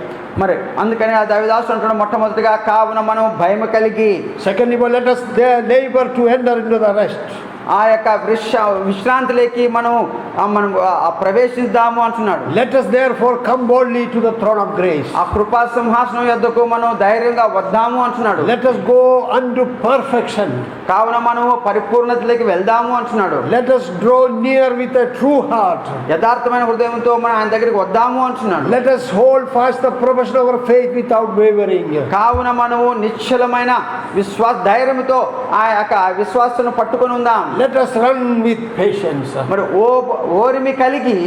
మరి అందుకని ఆ దైవదాసు అంటున్నాడు, మొట్టమొదటిగా కావున మనం భయం కలిగి, Secondly, let us labor to enter into the rest। ఆ యొక్క విశ్రాంతిలోకి మనం ప్రవేశిద్దాము అంటున్నాడు. Let us therefore come boldly to the throne of grace। ఆ కృపా సింహాసనం యొద్దకు మనం ధైర్యంగా వద్దాము అంటున్నాడు. Let us go unto perfection। కావున మనము పరిపూర్ణతలోకి వెళ్దాము అంటున్నాడు. Let us draw near with a true heart। యథార్థమైన హృదయంతో మనం ఆయన దగ్గరికి వద్దాము అంటున్నాడు. Let us hold fast the profession of our faith without wavering। కావున మనము నిశ్చలమైన ధైర్యంతో ఆ యొక్క విశ్వాసాన్ని పట్టుకొని ఉందాం. Let us run with patience। మరి ఓరిమి కలిగి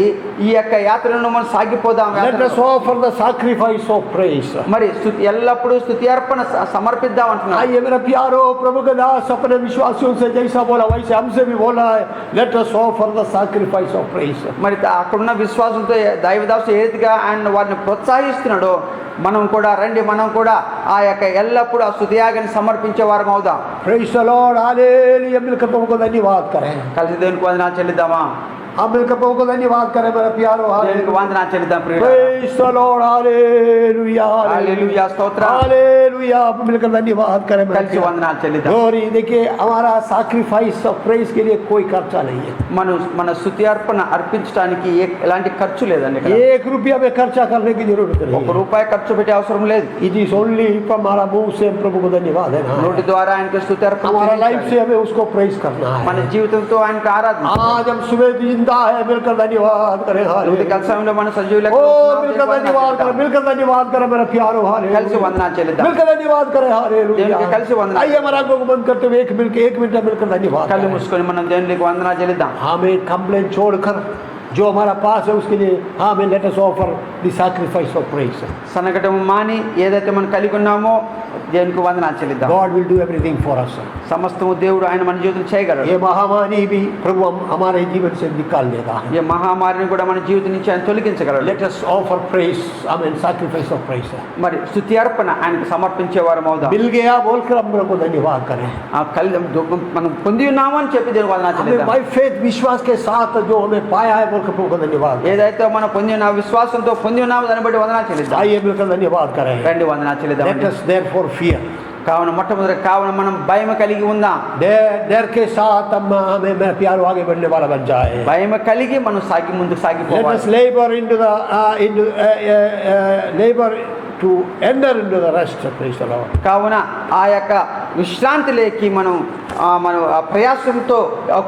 ఈ యొక్క యాత్రను మనం సాగిపోదాం. Let us offer the sacrifice of praise। మరి ఎల్లప్పుడూ స్తుతి అర్పణ సమర్పిద్దాం అంటున్నాడు. आइए मेरा प्यारो, प्रभु का दास अपने विश्वासियों से जैसा बोला वैसे हमसे भी बोला है, let us offer the sacrifice of praise। మరి అక్కడున్న విశ్వాసంతో దైవదాసు ఏదిగా ఆయన వారిని ప్రోత్సహిస్తున్నాడో మనం కూడా రండి, మనం కూడా ఆ యొక్క ఎల్లప్పుడూ ఆ స్తుతియాగాన్ని సమర్పించే వారం అవుదాం. Praise the Lord, hallelujah. मिलकर प्रभु को धन्यवाद करें। కలిసి దేవునికి వందనాలు చెల్లిద్దామా? हम मिलकर प्रभु को धन्यवाद करें मेरा प्यारो। దేవునికి వందనాలు చెల్లిద్దాం. Praise the Lord, hallelujah hallelujah, స్తోత్రం. हालेलुया। मिलकर धन्यवाद करें मेरा కలిసి వందనాలు చెల్లిద్దాం. ग्लोरी। देखिए हमारा sacrifice of praise के लिए कोई खर्चा नहीं है। మన స్తుతి అర్పణ అర్పించడానికి ఎలాంటి ఖర్చు లేదండి. ₹1 में खर्चा करने की जरूरत नहीं। ₹1 ఖర్చు పెట్టే అవసరం లేదు. It is only from हमारा मुंह से प्रभु को धन्यवाद देना है। నోటి ద్వారా ఆయనకి స్తుతి అర్పణ हमारा लाइफ చెల్లించాలి. से हमें उसको प्रेज करना మన है। జీవితంతో ఆయనకు ఆరాధన. आज हम सुबह जिंदा है, मिलकर धन्यवाद करें। ఉదయకాల సమయంలో మన సజీవులకు ओ मिलकर धन्यवाद करें, मिलकर धन्यवाद करें मेरा प्यारो। కలిసి వందనాలు చెల్లిద్దాం. मिलकर धन्यवाद करें। हालेलुया। దేవునికి కలిసి వందనాలు. आइए हमारा आंखों को बंद करते हुए एक मिनट मिलकर धन्यवाद కళ్ళు करें। మూసుకొని మనం దేవునికి వందనాలు చెల్లిద్దాం. हमें कंप्लेन छोड़कर जो हमारा पास है उसके लिए हमें let us offer the sacrifice of praise. సనగటం మాని ఏదైతే మనం కలిగి ఉన్నామో దేవునికి వందనాలు చెల్లిద్దాం. God will do everything for us. సమస్తము దేవుడు ఆయన మన జీవితం చేయగలడు. ये महामारी भी प्रभु हमारे जीवन से निकाल देगा। ఈ మహామారిని కూడా మన జీవితం నుంచి ఆయన తొలగించగలడు. लेट अस ऑफर प्रेज, आमीन, सैक्रिफाइस ऑफ प्रेज। మరి స్తుతి అర్పణ ఆయనకు సమర్పించే వారం అవుదాం. मिल गया बोलकर हम प्रभु को धन्यवाद करें। మనం పొంది ఉన్నాము అని చెప్పి దేవునికి వందనాలు हमें చెల్లిద్దాం. बाय फेथ विश्वास के साथ जो हमें पाया है बोलकर प्रभु को धन्यवाद। ఏదైతే మనం పొంది ఉన్న విశ్వాసంతో పొంది ఉన్నామో దాన్ని బట్టి వందనాలు చెల్లిద్దాం. आइए मिलकर धन्यवाद करें। రండి వందనాలు చెల్లిద్దాం. Late us therefore fear. కావున మొట్టమొదటి కావున మనం భయం కలిగి ఉందాం. डर के साथ हम हमें मेरा प्यार आगे बढ़ने वाला बन जाए. భయం కలిగి మనం ముందుకు Let సాగిపోవాలి. us labor labor to enter into the rest. Praise the Lord. కావున ఆ యొక్క విశ్రాంతిలోకి మనం ప్రయాసంతో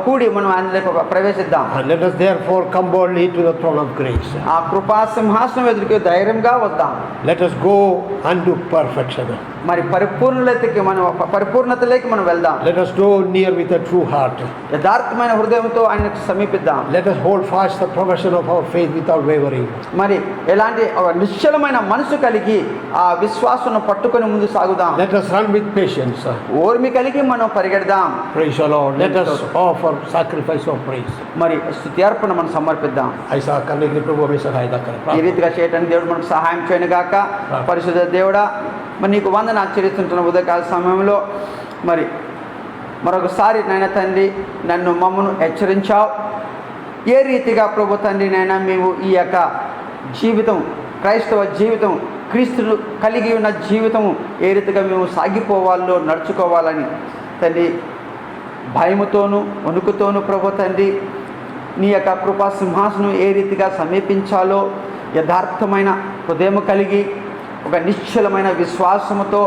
కూడి మనం అందులోకి ప్రవేశిద్దాం. And let us therefore come boldly to the throne of grace. ఆ కృపా సింహాసనం ఎదురుకి ధైర్యంగా వద్దాం. Let us go unto perfection. మరి పరిపూర్ణతలోకి మనం వెళ్దాం. Let us draw near with a true heart. యథార్థమైన హృదయంతో ఆయనకు సమీపిద్దాం. Let us hold fast the profession of our faith without wavering. మరి ఎలాంటి ఒక నిశ్చలమైన మనసు కలిగి ఆ విశ్వాసాన్ని పట్టుకొని ముందు సాగుదాం. Let us run with patience. ఓర్మి కలిగి మనం పరిగెడదాం. Praise the Lord. Let us offer sacrifice of praise. మరి స్తుతి అర్పణ మనం సమర్పిద్దాం. ऐसा करने के लिए प्रभु हमें सहायता ఈ करे. రీతిగా చేయడానికి దేవుడు మనకు సహాయం చేయను గాక. పరిశుద్ధ దేవుడా, మరి నీకు వందనాలు ఆచరిస్తుంటున్న ఉదయకాల సమయంలో మరి మరొకసారి నాయన తండ్రి నన్ను మమ్మను హెచ్చరించావు. ఏ రీతిగా ప్రభు తండ్రి నాయన మేము ఈ యొక్క జీవితం, క్రైస్తవ జీవితం, క్రీస్తును కలిగి ఉన్న జీవితము ఏ రీతిగా మేము సాగిపోవాలో నడుచుకోవాలని తండ్రి భయముతోనూ వణుకుతోనూ ప్రభు తండ్రి నీ యొక్క కృపా సింహాసనం ఏ రీతిగా సమీపించాలో యథార్థమైన హృదయం కలిగి ఒక నిశ్చలమైన విశ్వాసముతో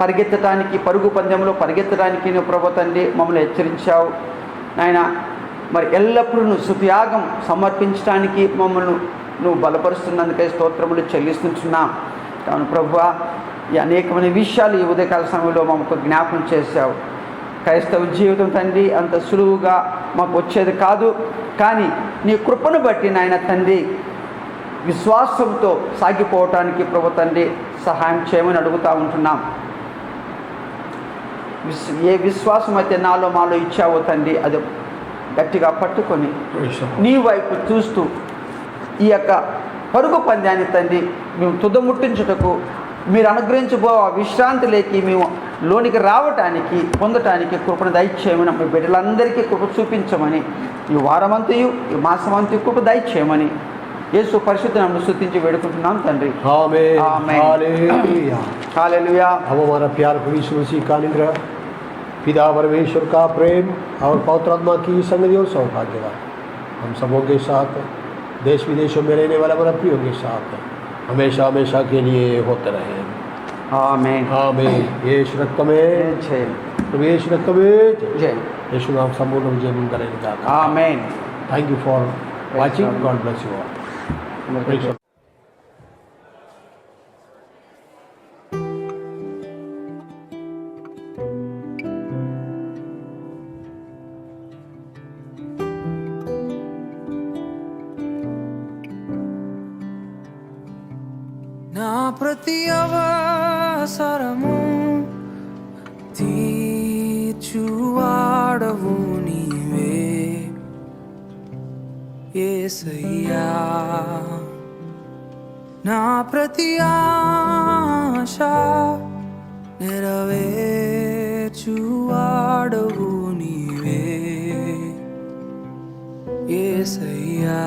పరిగెత్తడానికి, పరుగు పందెంలో పరిగెత్తడానికి నువ్వు ప్రభు తండ్రి మమ్మల్ని హెచ్చరించావు నాయన. మరి ఎల్లప్పుడూ నువ్వు సుత్యాగం సమర్పించడానికి మమ్మల్ని నువ్వు బలపరుస్తున్నందుకై స్తోత్రములు చెల్లిస్తుంటున్నా. కావున ప్రభువా, ఈ అనేకమైన విషయాలు ఈ ఉదయకాల సమయంలో మాకు జ్ఞాపకం చేశావు. క్రైస్తవ జీవితం తండ్రి అంత సులువుగా మాకు వచ్చేది కాదు, కానీ నీ కృపను బట్టి నాయన తండ్రి విశ్వాసంతో సాగిపోవటానికి ప్రభు తండ్రి సహాయం చేయమని అడుగుతూ ఉంటున్నాం. ఏ విశ్వాసం అయితే నాలో మాలో ఇచ్చావో తండ్రి అది గట్టిగా పట్టుకొని నీ వైపు చూస్తూ ఈ యొక్క పరుగు పందాన్ని తండ్రి మేము తుదముట్టించుటకు మీరు అనుగ్రహించబో ఆ విశ్రాంతిలోకి మేము లోనికి రావటానికి పొందటానికి కృపను దయచేయమని మీ బిడ్డలందరికీ కృప చూపించమని ఈ వారమంతయు ఈ మాసమంతయు కృప దయచేయమని యేసు పరిశుద్ధ నామమున స్తుతించి వేడుకుంటున్నాం తండ్రి. आमीन. आमीन. हालेलुया. హల్లెలూయా. अब हमारा प्यार प्रभु यीशु मसीह का अनुग्रह, पिता परमेश्वर का प्रेम और पवित्र आत्मा की संगति और सौभाग्य हम सबों के साथ, देश विदेशों में रहने वाले हमारे प्रियों के साथ हमेशा हमेशा के लिए होते रहे. ఆమేన్. आमीन. यीशु रक्त में, జై प्रभु यीशु रक्त में, జై. यीशु नाम संपूर्ण विजय मन करेगा. ఆమేన్. Thank you for watching. God bless you all. Praise the Lord. నా ప్రతి అవసరము తీర్చువాడవు నీవే యేసయ్యా. నా ప్రతి ఆశ నెరవేర్చువాడవు నీవే యేసయ్యా.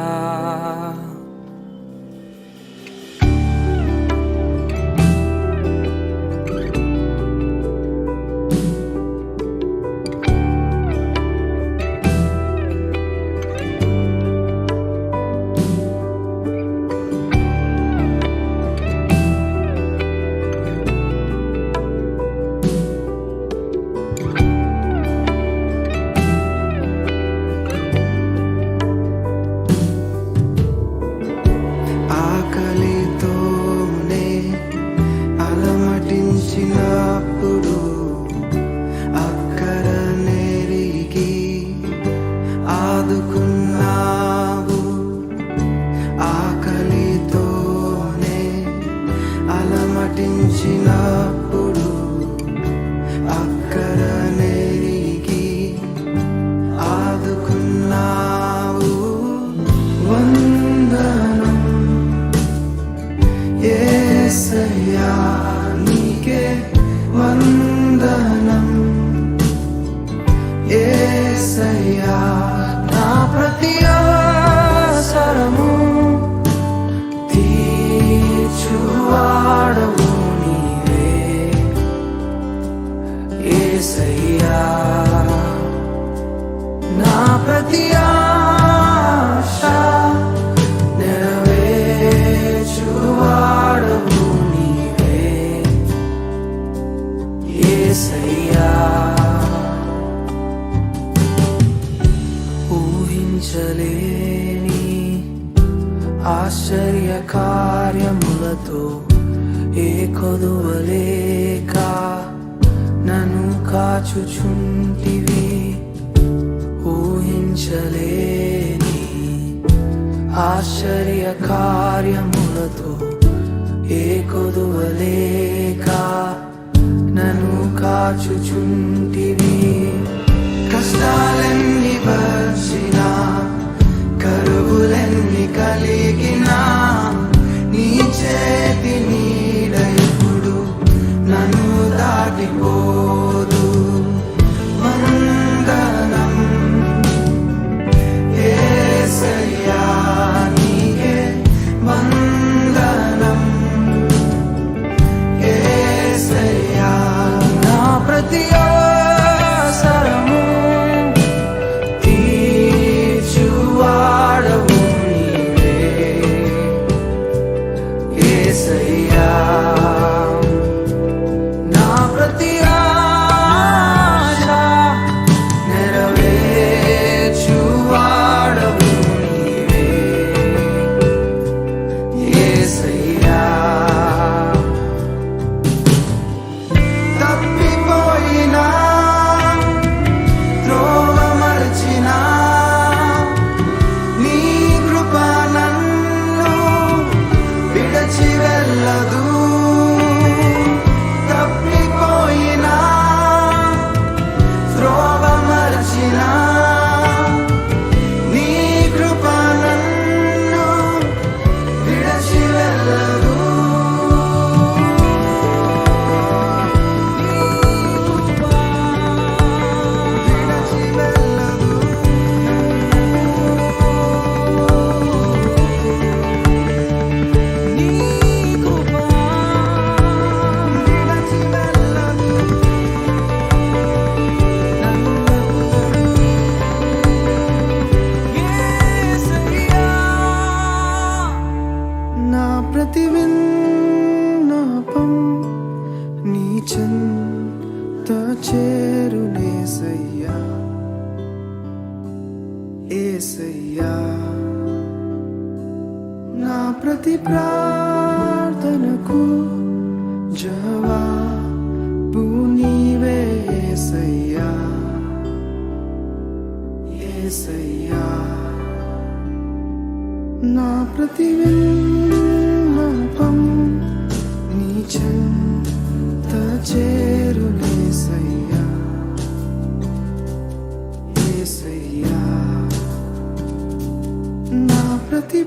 ఆశ్చర్య కార్యములతో ఏ కొదువలేక నన్ను కాచుచుంటివి. ఊహించలేని ఆశ్చర్య కార్యములతో ఏ కొదువలేక నన్ను కాచుచుంటివి. కష్టాలెన్ని వచ్చినా కరువులెన్ని కలిగినా నీ చేతి నీడ ఎప్పుడు నన్ను దాటిపోదు. వందనం యేసయ్యా నీకే వందనం యేసయ్యా. నా ప్రతి అవసరము తీర్చువాడవు నీవే యేసయ్యా. నా ప్రతి ఆశ నెరవేర్చువాడవు నీవే యేసయ్యా. తప్పిపోయినా త్రోవ మరచినా నీ కృప నన్ను విడచి వెళ్ళదు. తప్పిపోయినా త్రోవ మరచినా నీ కృప నన్ను విడచి వెళ్ళదు. విడచి వెళ్ళదు. నీ కృప విడచి వెళ్ళదు. యేసయ్యా. నా ప్రతి విన్నపం నీ చెంత చేరునేసయ్యా యేసయ్యా. నా ప్రతి ప్రార్థనకు జవాబు నీవే యేసయ్యా యేసయ్యా. నా ప్రతి విన్నపం నీ చెంత చేరునేసయ్యా యేసయ్యా. నా ప్రతి